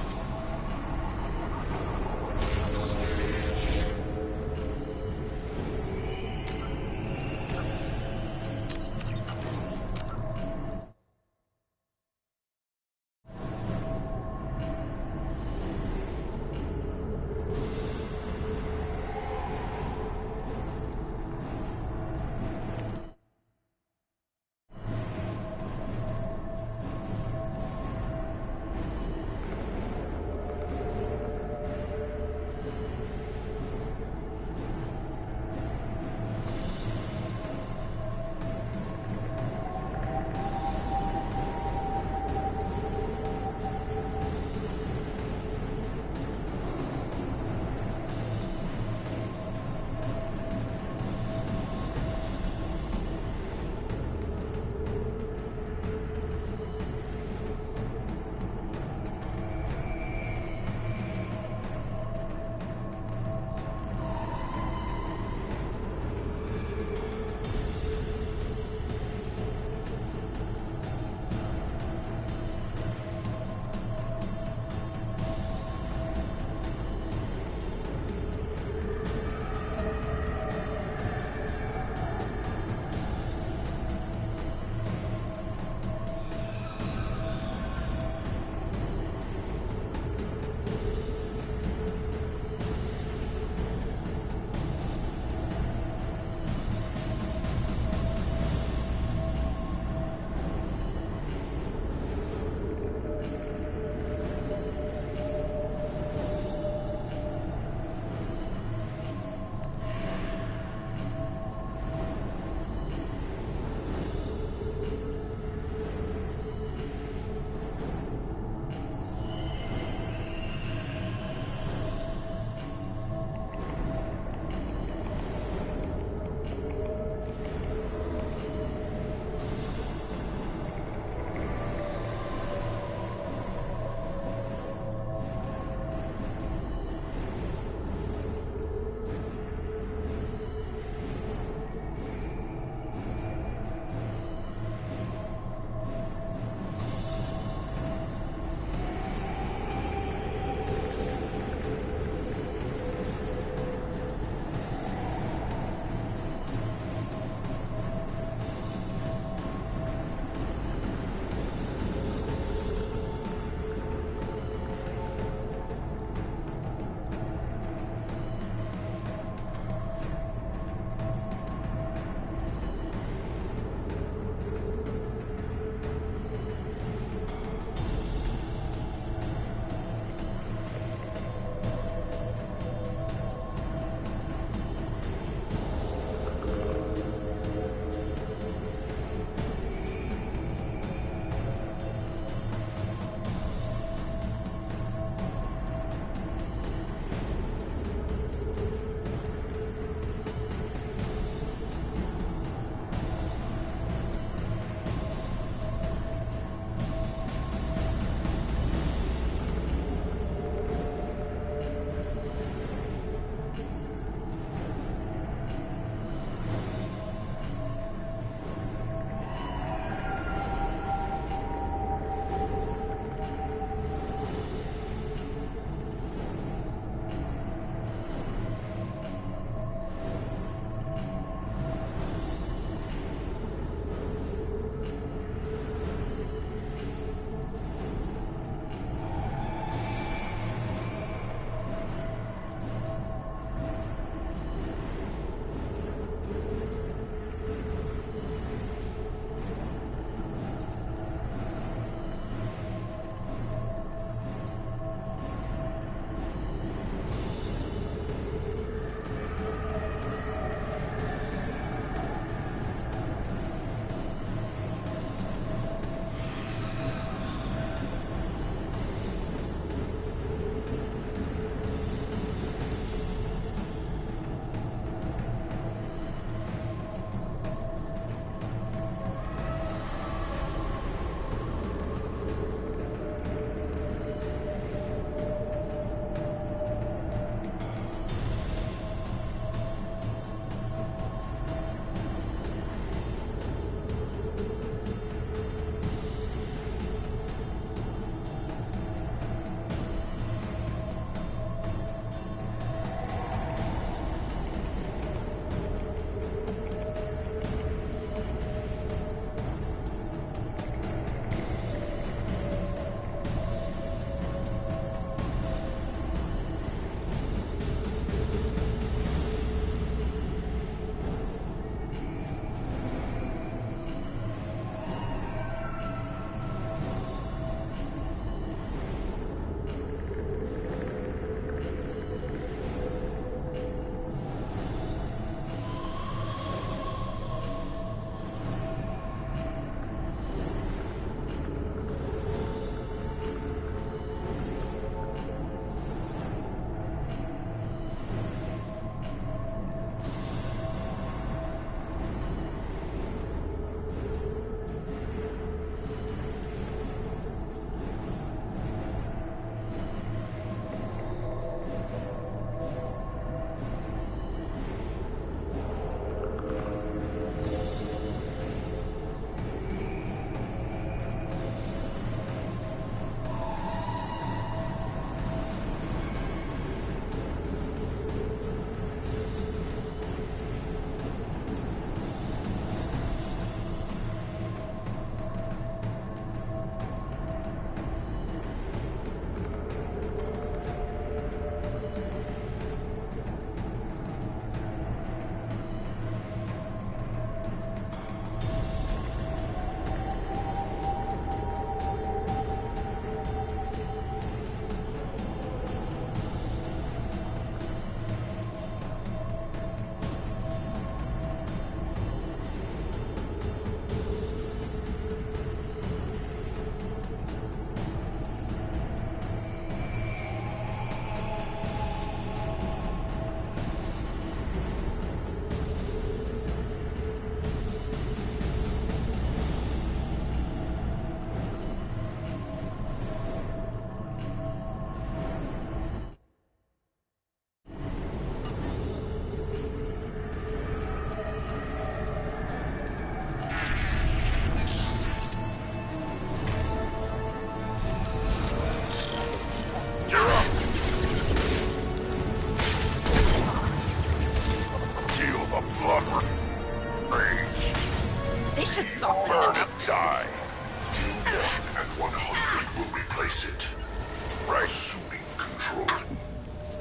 S12: Right.
S5: Assuming control.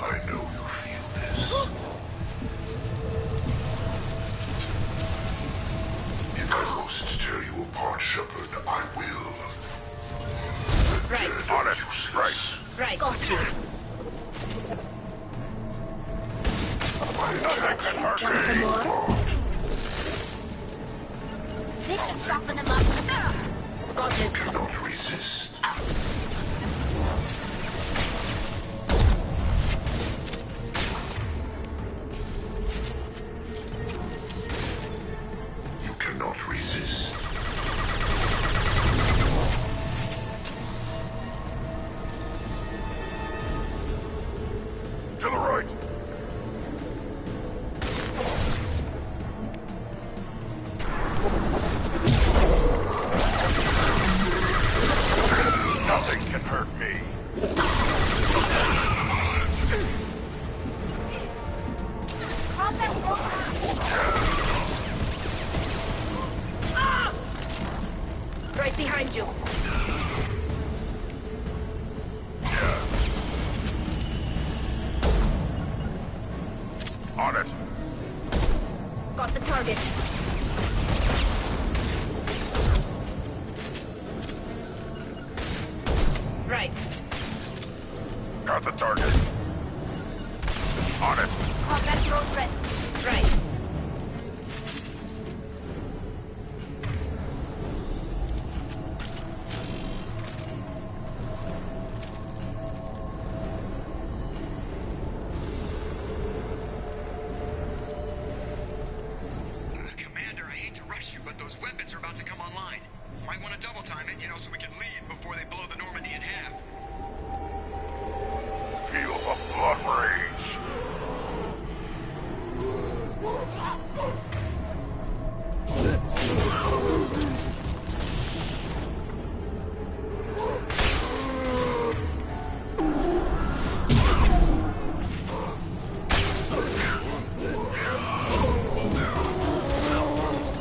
S5: I know you feel this. If I must tear you apart, Shepard, I will. The
S9: Right.
S5: dead
S12: On
S5: are
S12: it.
S5: useless.
S9: Right. Got you.
S5: My attacks will
S9: Want some
S5: tear you
S9: more?
S5: apart.
S9: This should soften him up. Got
S5: You
S9: it.
S5: cannot resist. You cannot resist.
S12: To the right. Nothing can hurt me.
S9: Right behind you.
S12: On it.
S9: Got the target. Right.
S12: Got the target. On it.
S9: Combat drone ready. Right.
S11: Commander, I hate to rush you, but those weapons are about to come online. Might want to double time it, so we can leave before they blow the Normandy in half.
S12: Feel the blood rage.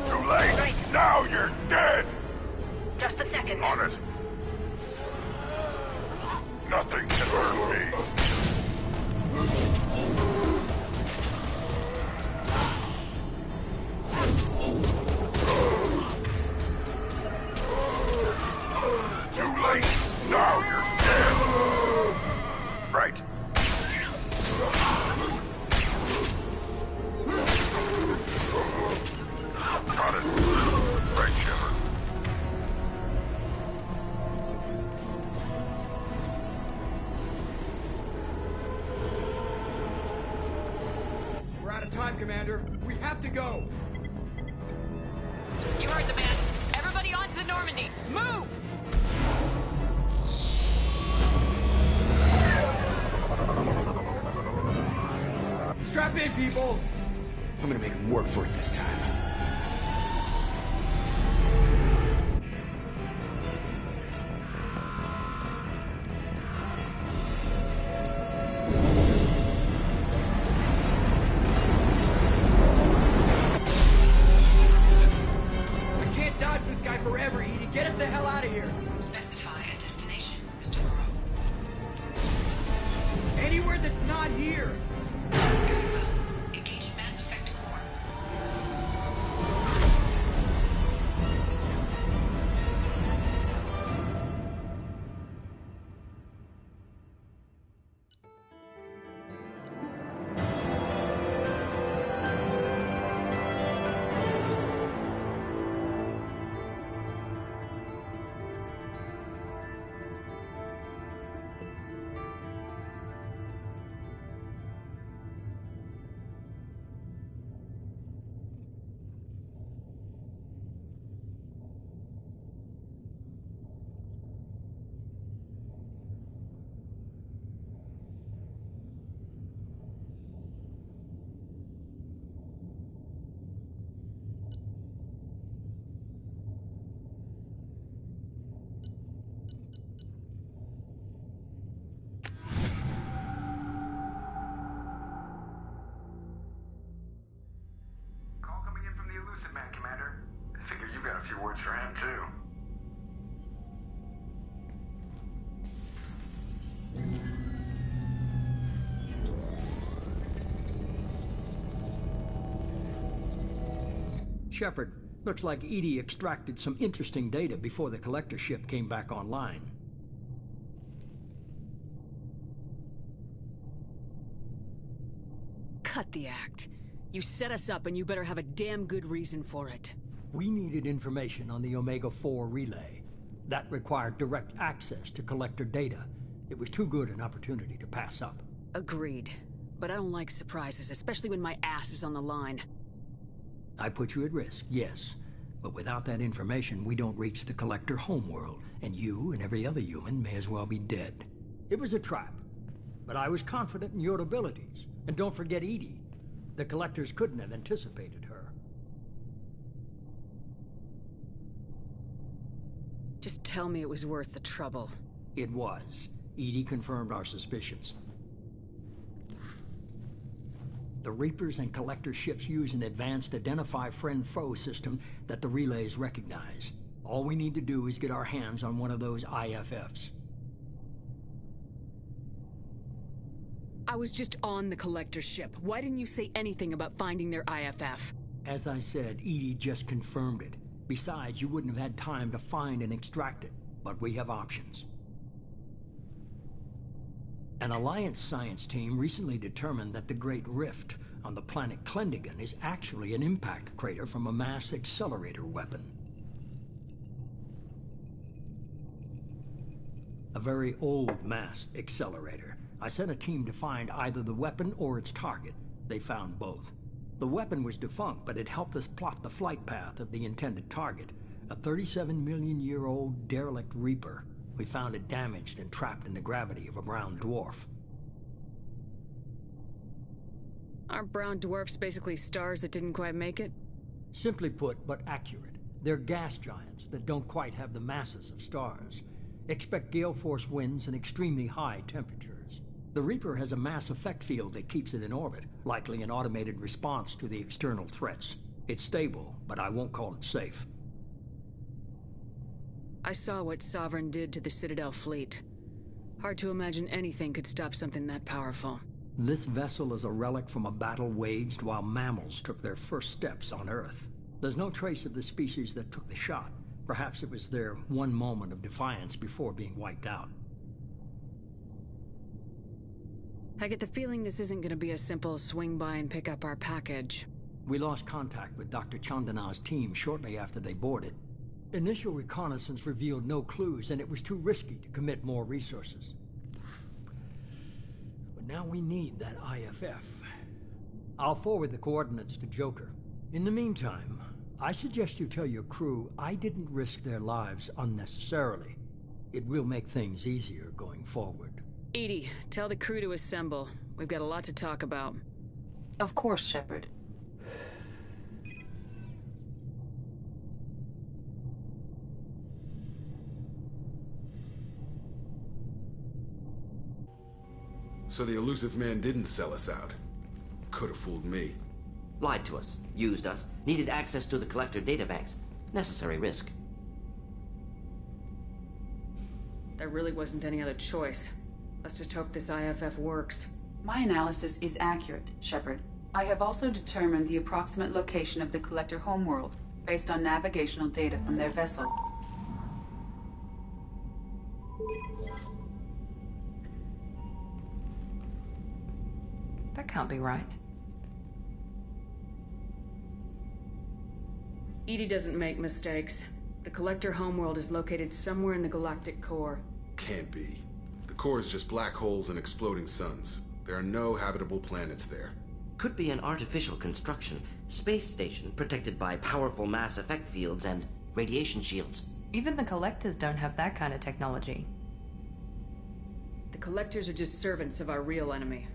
S12: Too late. Now you're dead.
S9: Just a second.
S12: On it. Nothing can hurt me. Too late. Now you're dead. Right. Got it. Right, Shepard.
S11: We're out of time, Commander. We have to go.
S2: You heard the man. Everybody onto the Normandy. Move!
S11: Strap in, people. I'm gonna make him work for it this time. We can't dodge this guy forever, Edie. Get us the hell out of here.
S13: Specify a destination, Mr. Burrow.
S11: Anywhere that's not here.
S13: Very well. Engaging Mass Effect Core.
S10: Shepard, looks like Edie extracted some interesting data before the collector ship came back online.
S2: Cut the act. You set us up and you better have a damn good reason for it.
S10: We needed information on the Omega-4 relay. That required direct access to collector data. It was too good an opportunity to pass up.
S2: Agreed. But I don't like surprises, especially when my ass is on the line.
S10: I put you at risk, yes. But without that information, we don't reach the collector homeworld, and you and every other human may as well be dead. It was a trap, but I was confident in your abilities. And don't forget Edie. The collectors couldn't have anticipated her.
S2: Just tell me it was worth the trouble.
S10: It was. Edie confirmed our suspicions. The Reapers and Collector ships use an advanced Identify Friend-Foe system that the relays recognize. All we need to do is get our hands on one of those IFFs.
S2: I was just on the Collector ship. Why didn't you say anything about finding their IFF?
S10: As I said, Edie just confirmed it. Besides, you wouldn't have had time to find and extract it. But we have options. An Alliance science team recently determined that the Great Rift on the planet Klendigan is actually an impact crater from a mass accelerator weapon. A very old mass accelerator. I sent a team to find either the weapon or its target. They found both. The weapon was defunct, but it helped us plot the flight path of the intended target, a 37-million-year-old derelict Reaper. We found it damaged and trapped in the gravity of a brown dwarf.
S2: Aren't brown dwarfs basically stars that didn't quite make it?
S10: Simply put, but accurate. They're gas giants that don't quite have the masses of stars. Expect gale force winds and extremely high temperatures. The Reaper has a mass effect field that keeps it in orbit, likely an automated response to the external threats. It's stable, but I won't call it safe.
S2: I saw what Sovereign did to the Citadel fleet. Hard to imagine anything could stop something that powerful.
S10: This vessel is a relic from a battle waged while mammals took their first steps on Earth. There's no trace of the species that took the shot. Perhaps it was their one moment of defiance before being wiped out.
S2: I get the feeling this isn't going to be a simple swing by and pick up our package.
S10: We lost contact with Dr. Chandana's team shortly after they boarded. Initial reconnaissance revealed no clues, and it was too risky to commit more resources. But now we need that IFF. I'll forward the coordinates to Joker. In the meantime, I suggest you tell your crew I didn't risk their lives unnecessarily. It will make things easier going forward.
S2: Edie, tell the crew to assemble. We've got a lot to talk about.
S6: Of course, Shepard.
S14: So the elusive man didn't sell us out. Could have fooled me.
S1: Lied to us, used us, needed access to the Collector databanks. Necessary risk.
S2: There really wasn't any other choice. Let's just hope this IFF works.
S6: My analysis is accurate, Shepard. I have also determined the approximate location of the Collector homeworld, based on navigational data from their vessel.
S3: That can't be right.
S2: Edie doesn't make mistakes. The Collector homeworld is located somewhere in the galactic core.
S14: Can't be. The core is just black holes and exploding suns. There are no habitable planets there.
S1: Could be an artificial construction, space station protected by powerful mass effect fields and radiation shields.
S3: Even the Collectors don't have that kind of technology.
S2: The Collectors are just servants of our real enemy.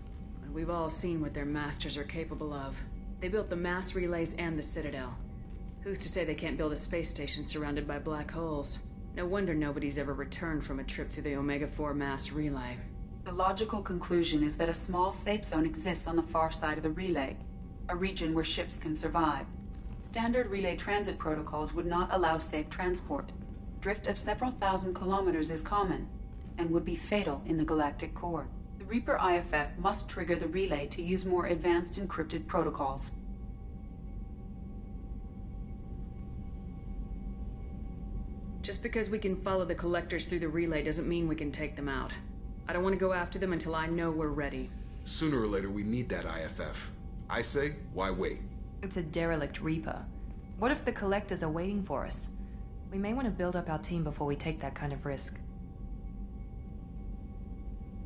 S2: And we've all seen what their masters are capable of. They built the mass relays and the Citadel. Who's to say they can't build a space station surrounded by black holes? No wonder nobody's ever returned from a trip through the Omega-4 mass relay.
S6: The logical conclusion is that a small safe zone exists on the far side of the relay, a region where ships can survive. Standard relay transit protocols would not allow safe transport. Drift of several thousand kilometers is common, and would be fatal in the galactic core. The Reaper IFF must trigger the relay to use more advanced encrypted protocols.
S2: Just because we can follow the collectors through the relay doesn't mean we can take them out. I don't want to go after them until I know we're ready.
S14: Sooner or later, we need that IFF. I say, why wait?
S3: It's a derelict Reaper. What if the collectors are waiting for us? We may want to build up our team before we take that kind of risk.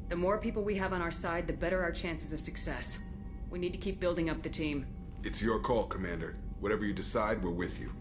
S2: The more people we have on our side, the better our chances of success. We need to keep building up the team.
S14: It's your call, Commander. Whatever you decide, we're with you.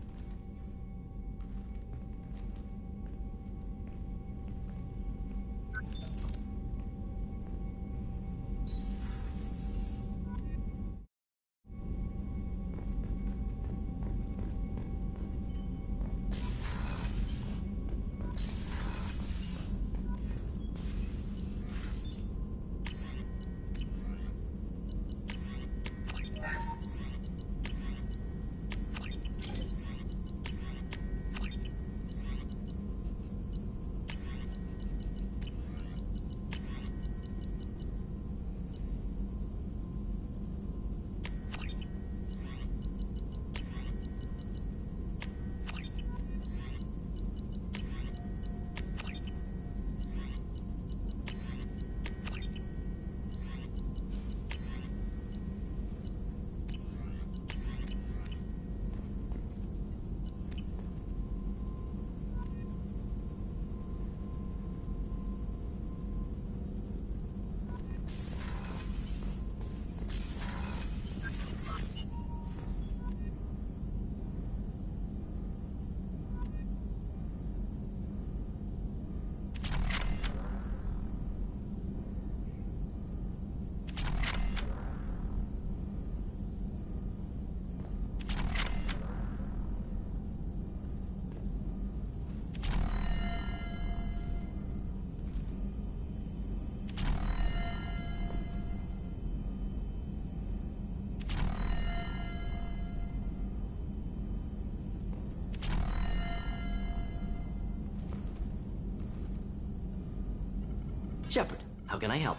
S1: Shepard, how can I help?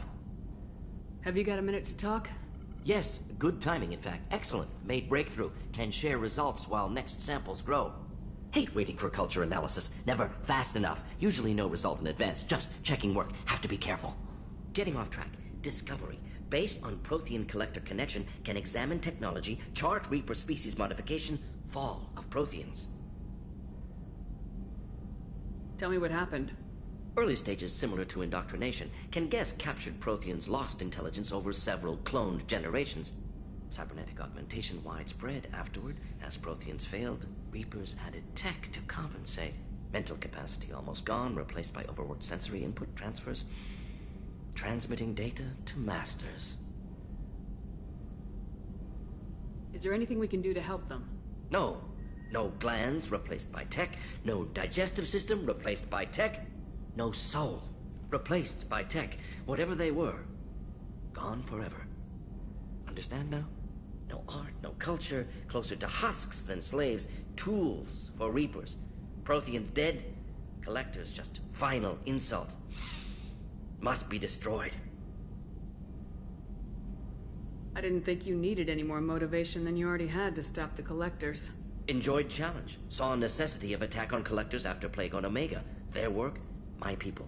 S2: Have you got a minute to talk?
S1: Yes, good timing, in fact. Excellent. Made breakthrough. Can share results while next samples grow. Hate waiting for culture analysis. Never fast enough. Usually no result in advance. Just checking work. Have to be careful. Getting off track. Discovery. Based on Prothean collector connection, can examine technology, chart Reaper species modification, fall of Protheans.
S2: Tell me what happened.
S1: Early stages similar to indoctrination. Can guess captured Protheans lost intelligence over several cloned generations. Cybernetic augmentation widespread afterward. As Protheans failed, Reapers added tech to compensate. Mental capacity almost gone, replaced by overworked sensory input transfers. Transmitting data to masters.
S2: Is there anything we can do to help them?
S1: No. No glands replaced by tech. No digestive system replaced by tech. No soul replaced by tech. Whatever they were, gone forever. Understand now? No art, no culture, closer to husks than slaves. Tools for Reapers. Protheans dead, collectors just final insult. Must be destroyed.
S2: I didn't think you needed any more motivation than you already had to stop the collectors.
S1: Enjoyed challenge. Saw necessity of attack on collectors after Plague on Omega. Their work, my people.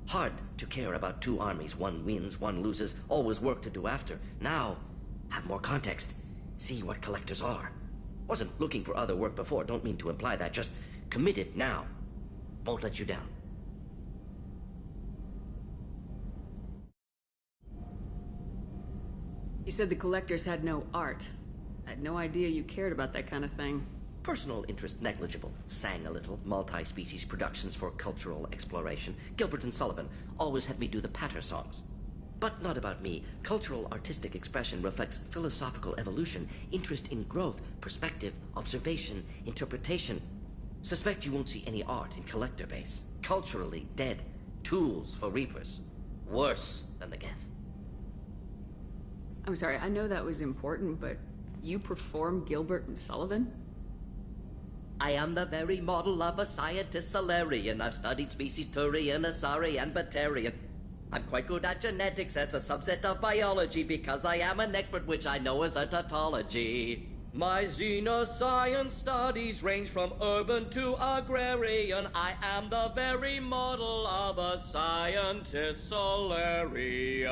S1: Hard to care about two armies. One wins, one loses. Always work to do after. Now, have more context. See what collectors are. Wasn't looking for other work before. Don't mean to imply that. Just committed now. Won't let you down.
S2: You said the collectors had no art. I had no idea you cared about that kind of thing.
S1: Personal interest negligible. Sang a little. Multi-species productions for cultural exploration. Gilbert and Sullivan always had me do the patter songs. But not about me. Cultural artistic expression reflects philosophical evolution, interest in growth, perspective, observation, interpretation. Suspect you won't see any art in collector base. Culturally dead. Tools for Reapers. Worse than the Geth.
S2: I'm sorry, I know that was important, but you perform Gilbert and Sullivan?
S1: I am the very model of a scientist Solarian. I've studied species Turian, Asari, and Batarian. I'm quite good at genetics as a subset of biology because I am an expert, which I know is a tautology.
S15: My xenoscience studies range from urban to agrarian. I am the very model of a scientist Solarian.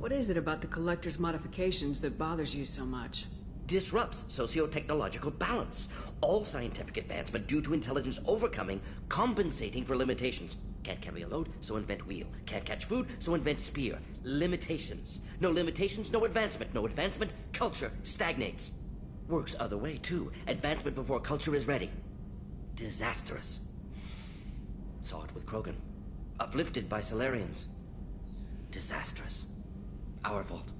S4: What is it about the Collector's modifications that bothers you so much?
S1: Disrupts socio-technological balance. All scientific advancement due to intelligence overcoming, compensating for limitations. Can't carry a load, so invent wheel. Can't catch food, so invent spear. Limitations. No limitations, no advancement. No advancement, culture stagnates. Works other way, too. Advancement before culture is ready. Disastrous. Saw it with Krogan. Uplifted by Solarians. Disastrous. Our fault.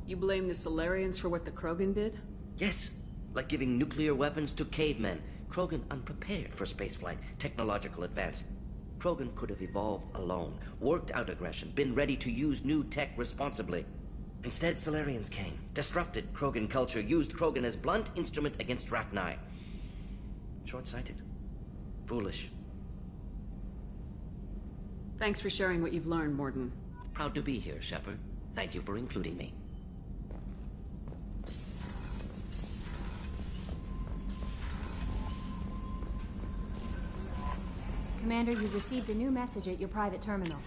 S4: You blame the Solarians for what the Krogan did?
S1: Yes, like giving nuclear weapons to cavemen. Krogan unprepared for spaceflight, technological advance. Krogan could have evolved alone, worked out aggression, been ready to use new tech responsibly. Instead, Solarians came, disrupted Krogan culture, used Krogan as blunt instrument against Rachni. Short-sighted. Foolish.
S4: Thanks for sharing what you've learned, Morden.
S1: Proud to be here, Shepard. Thank you for including me.
S16: Commander, you've received a new message at your private terminal.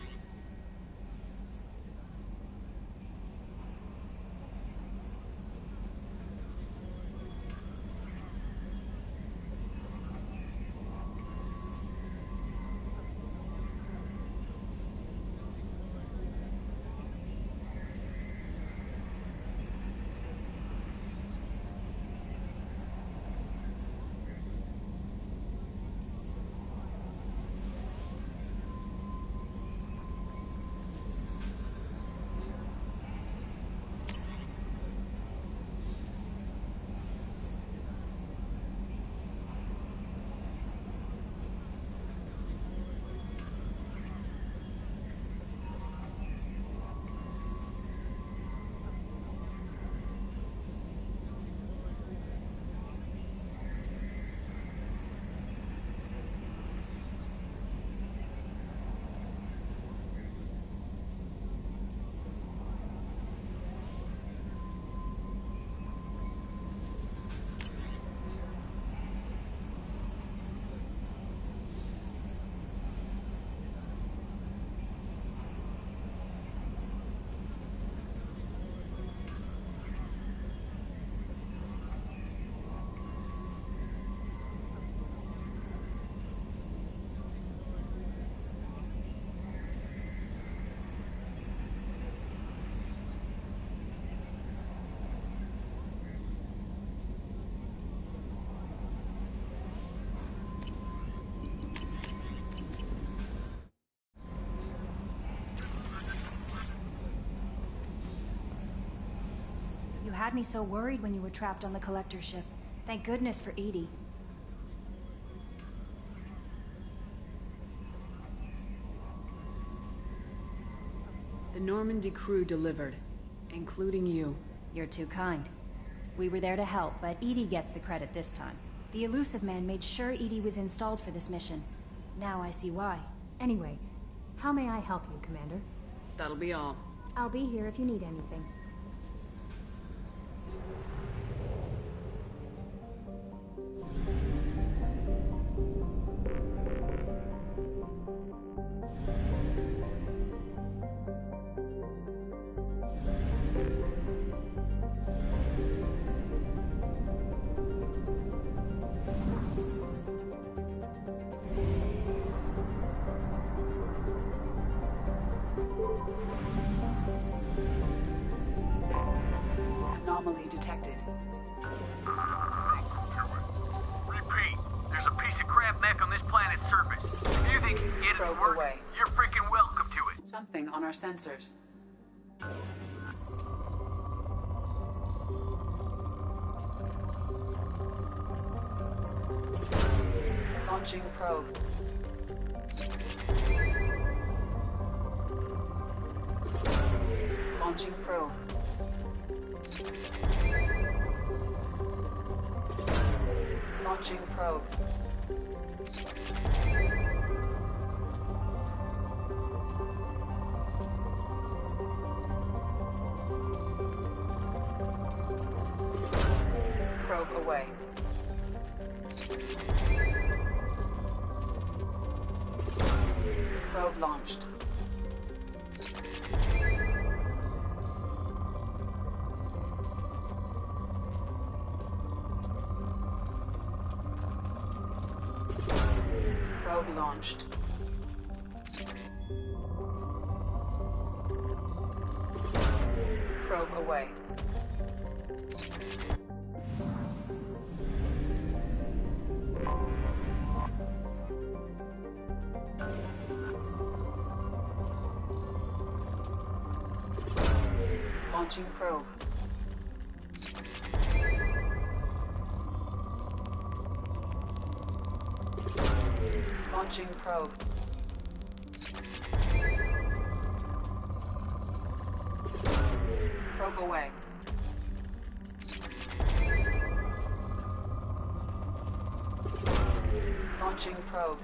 S16: You had me so worried when you were trapped on the Collector ship. Thank goodness for Edie.
S4: The Normandy crew delivered, including you.
S16: You're too kind. We were there to help, but Edie gets the credit this time. The Elusive Man made sure Edie was installed for this mission. Now I see why.
S9: Anyway, how may I help you, Commander?
S4: That'll be all.
S9: I'll be here if you need anything.
S6: Anomaly detected.
S17: Repeat, there's a piece of crap mech on this planet's surface. If you think you can get it to work, you're freaking welcome to it.
S6: Something on our sensors. Launching probe. Launching probe. Launching probe. Probe away. Probe launched. Probe launched. Probe away. Launching probe. Launching probe. Probe away. Launching probe.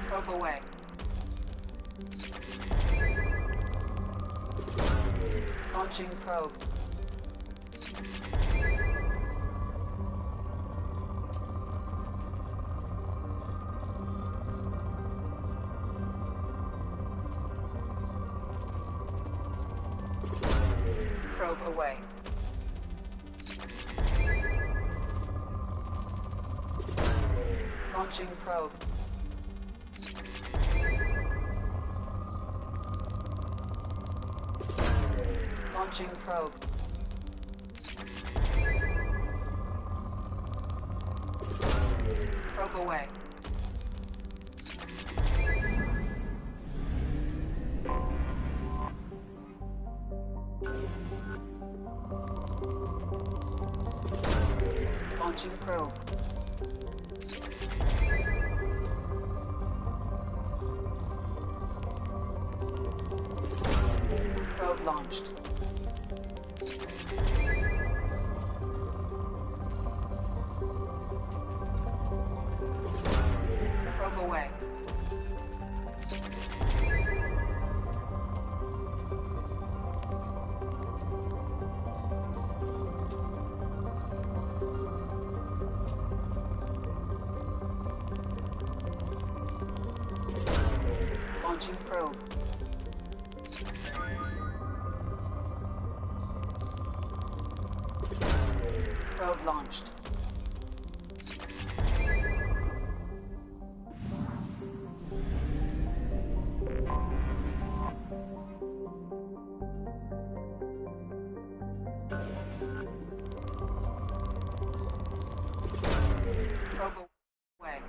S6: Probe away. Launching probe. Probe away. Launching probe. Launching probe. Probe away. Launching probe. Probe launched. Probe away. Launching probe. Probe launched. Probe away.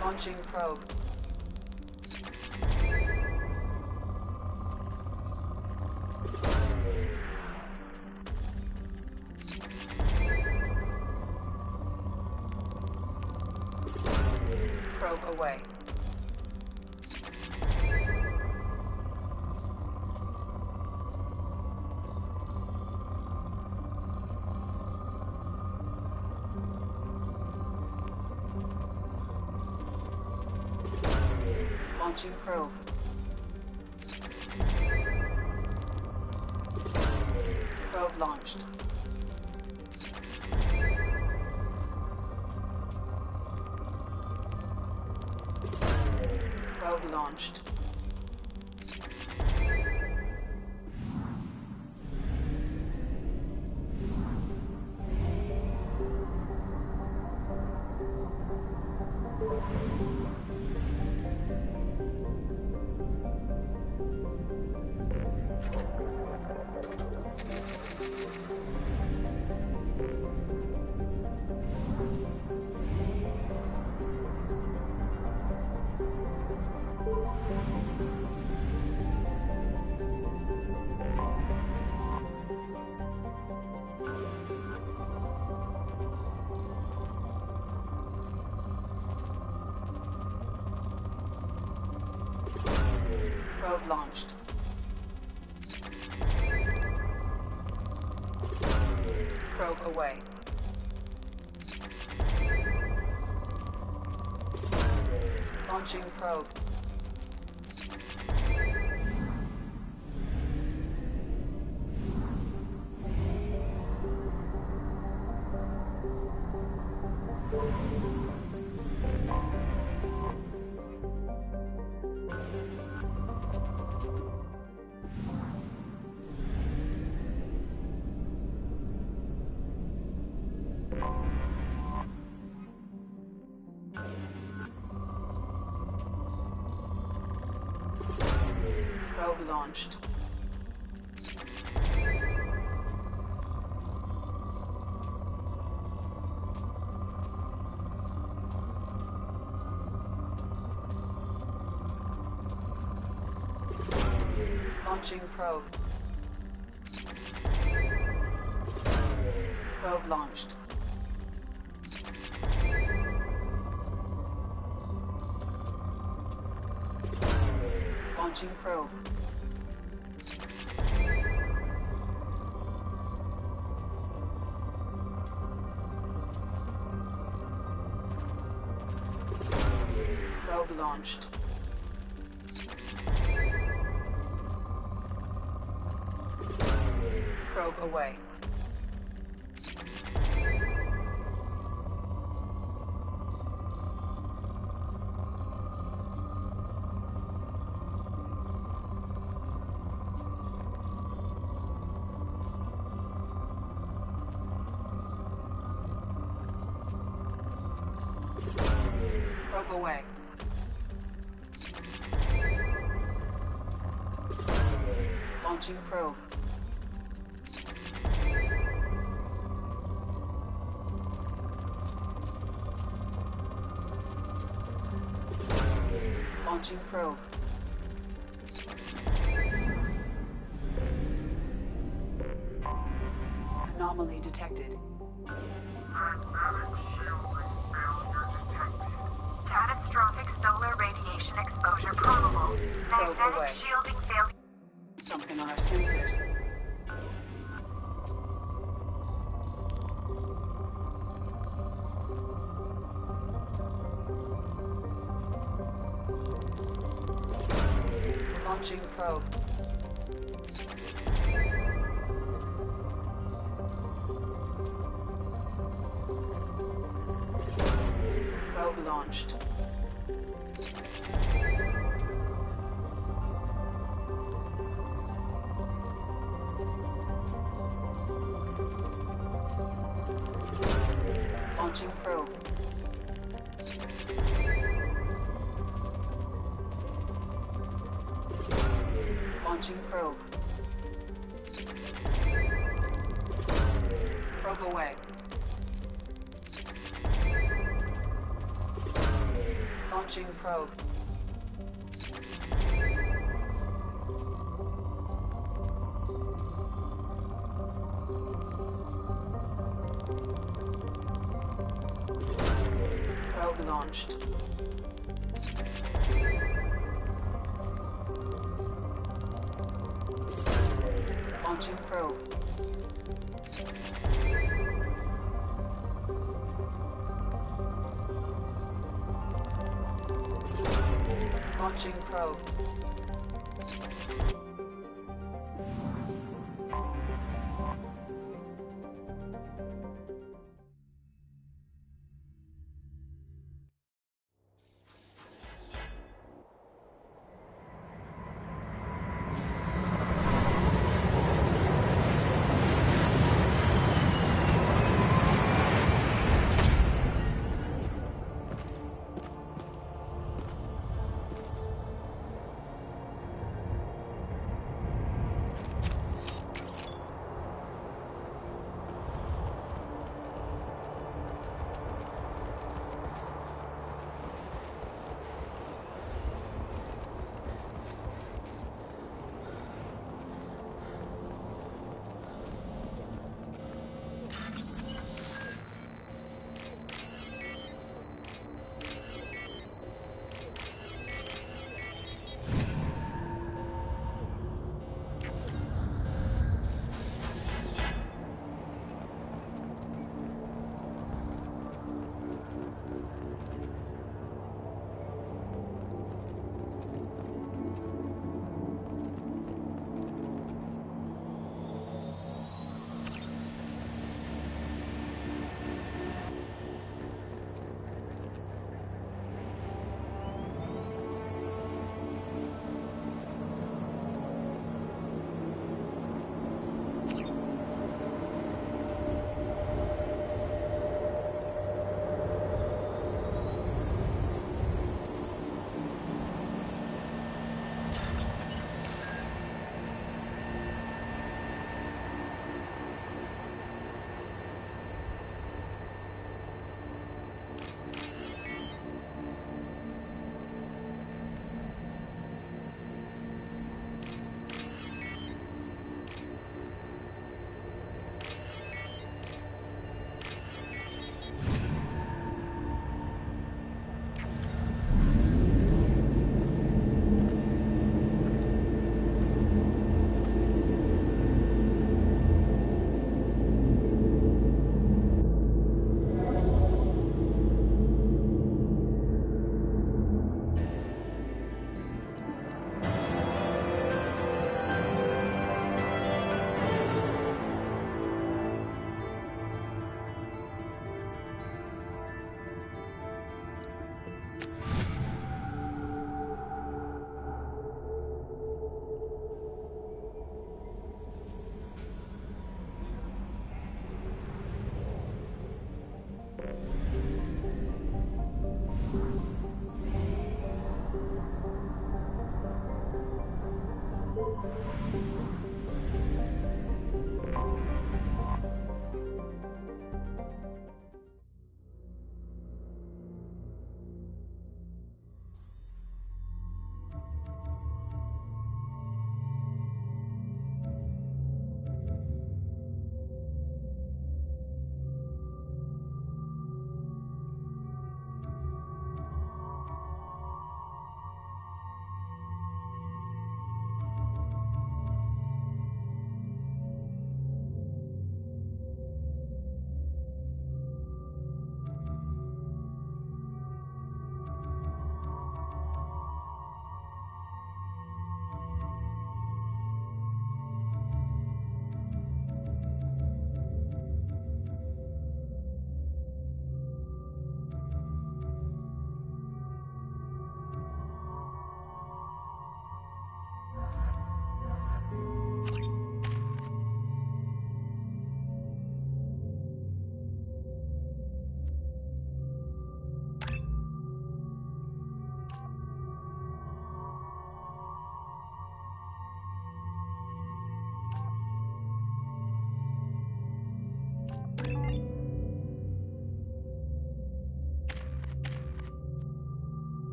S6: Launching probe. Probe away. Launching probe. Probe launched. Probe launched. Probe launched. Probe away. Launching probe. Probe launched. Launching probe. Probe launched. Launching probe. Probe launched. Probe away. Probe away. Launching probe. Launching probe. Anomaly detected.
S18: Catastrophic solar radiation exposure probable. Magnetic shielding failure.
S6: Something on our sensors. Launching probe. Probe launched. Launching probe. Launching probe. Probe away. Launching probe. Probe launched. Launching probe. Launching probe.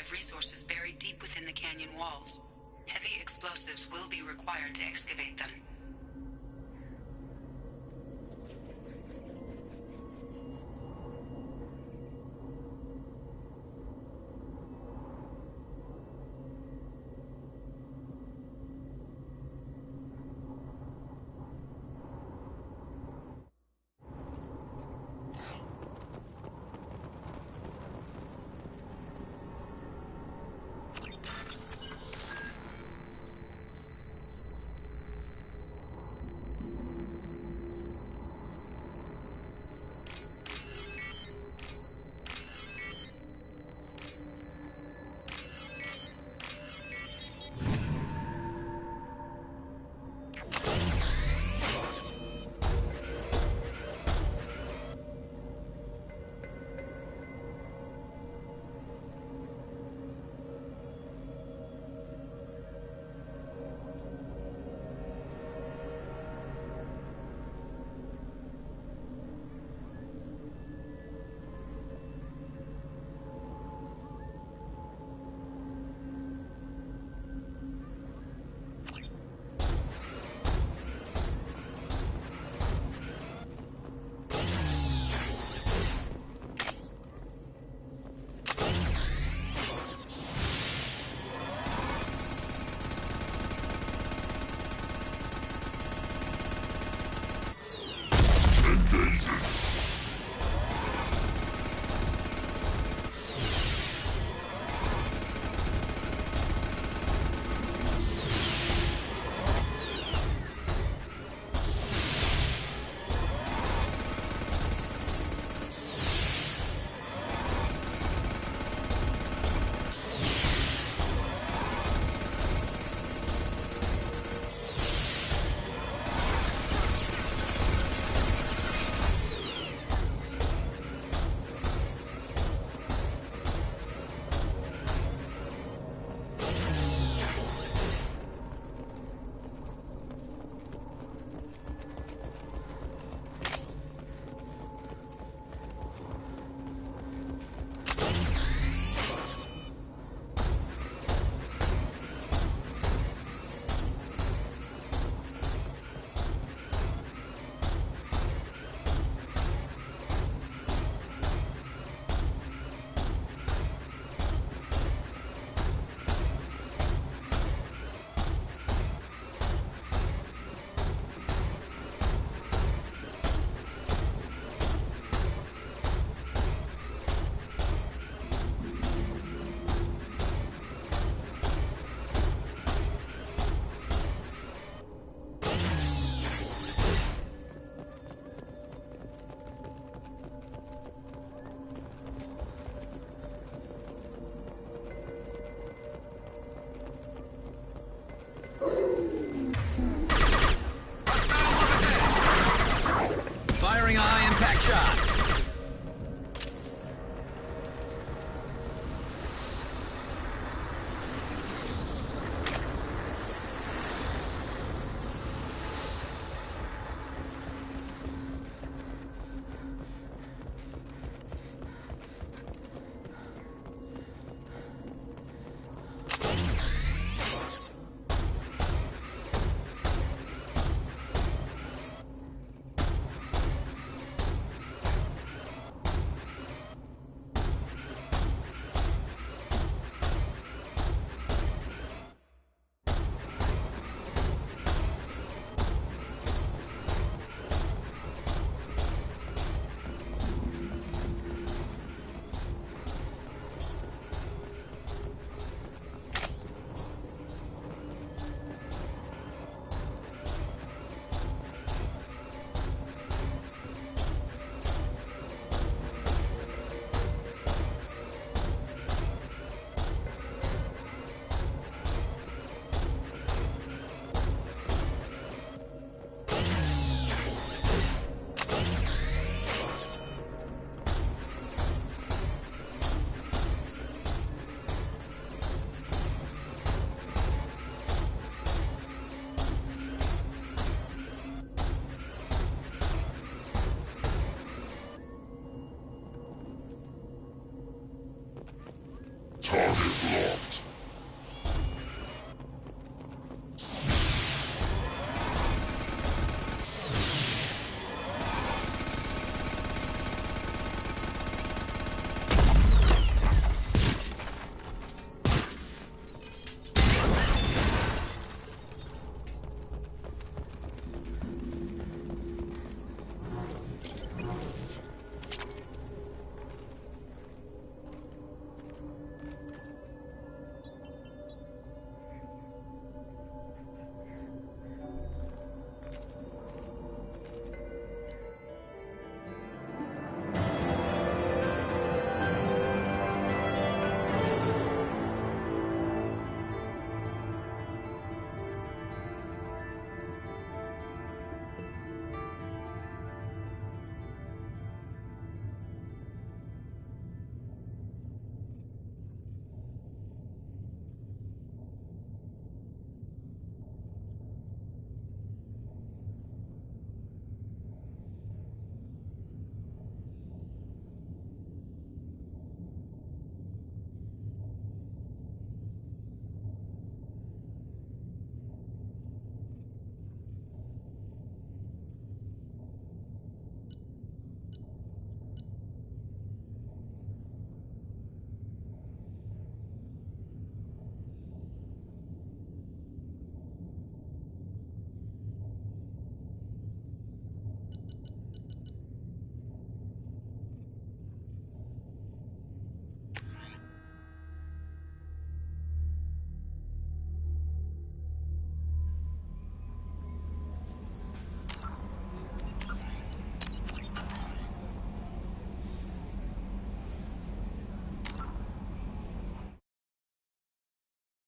S13: Of resources buried deep within the canyon walls. Heavy explosives will be required to excavate them.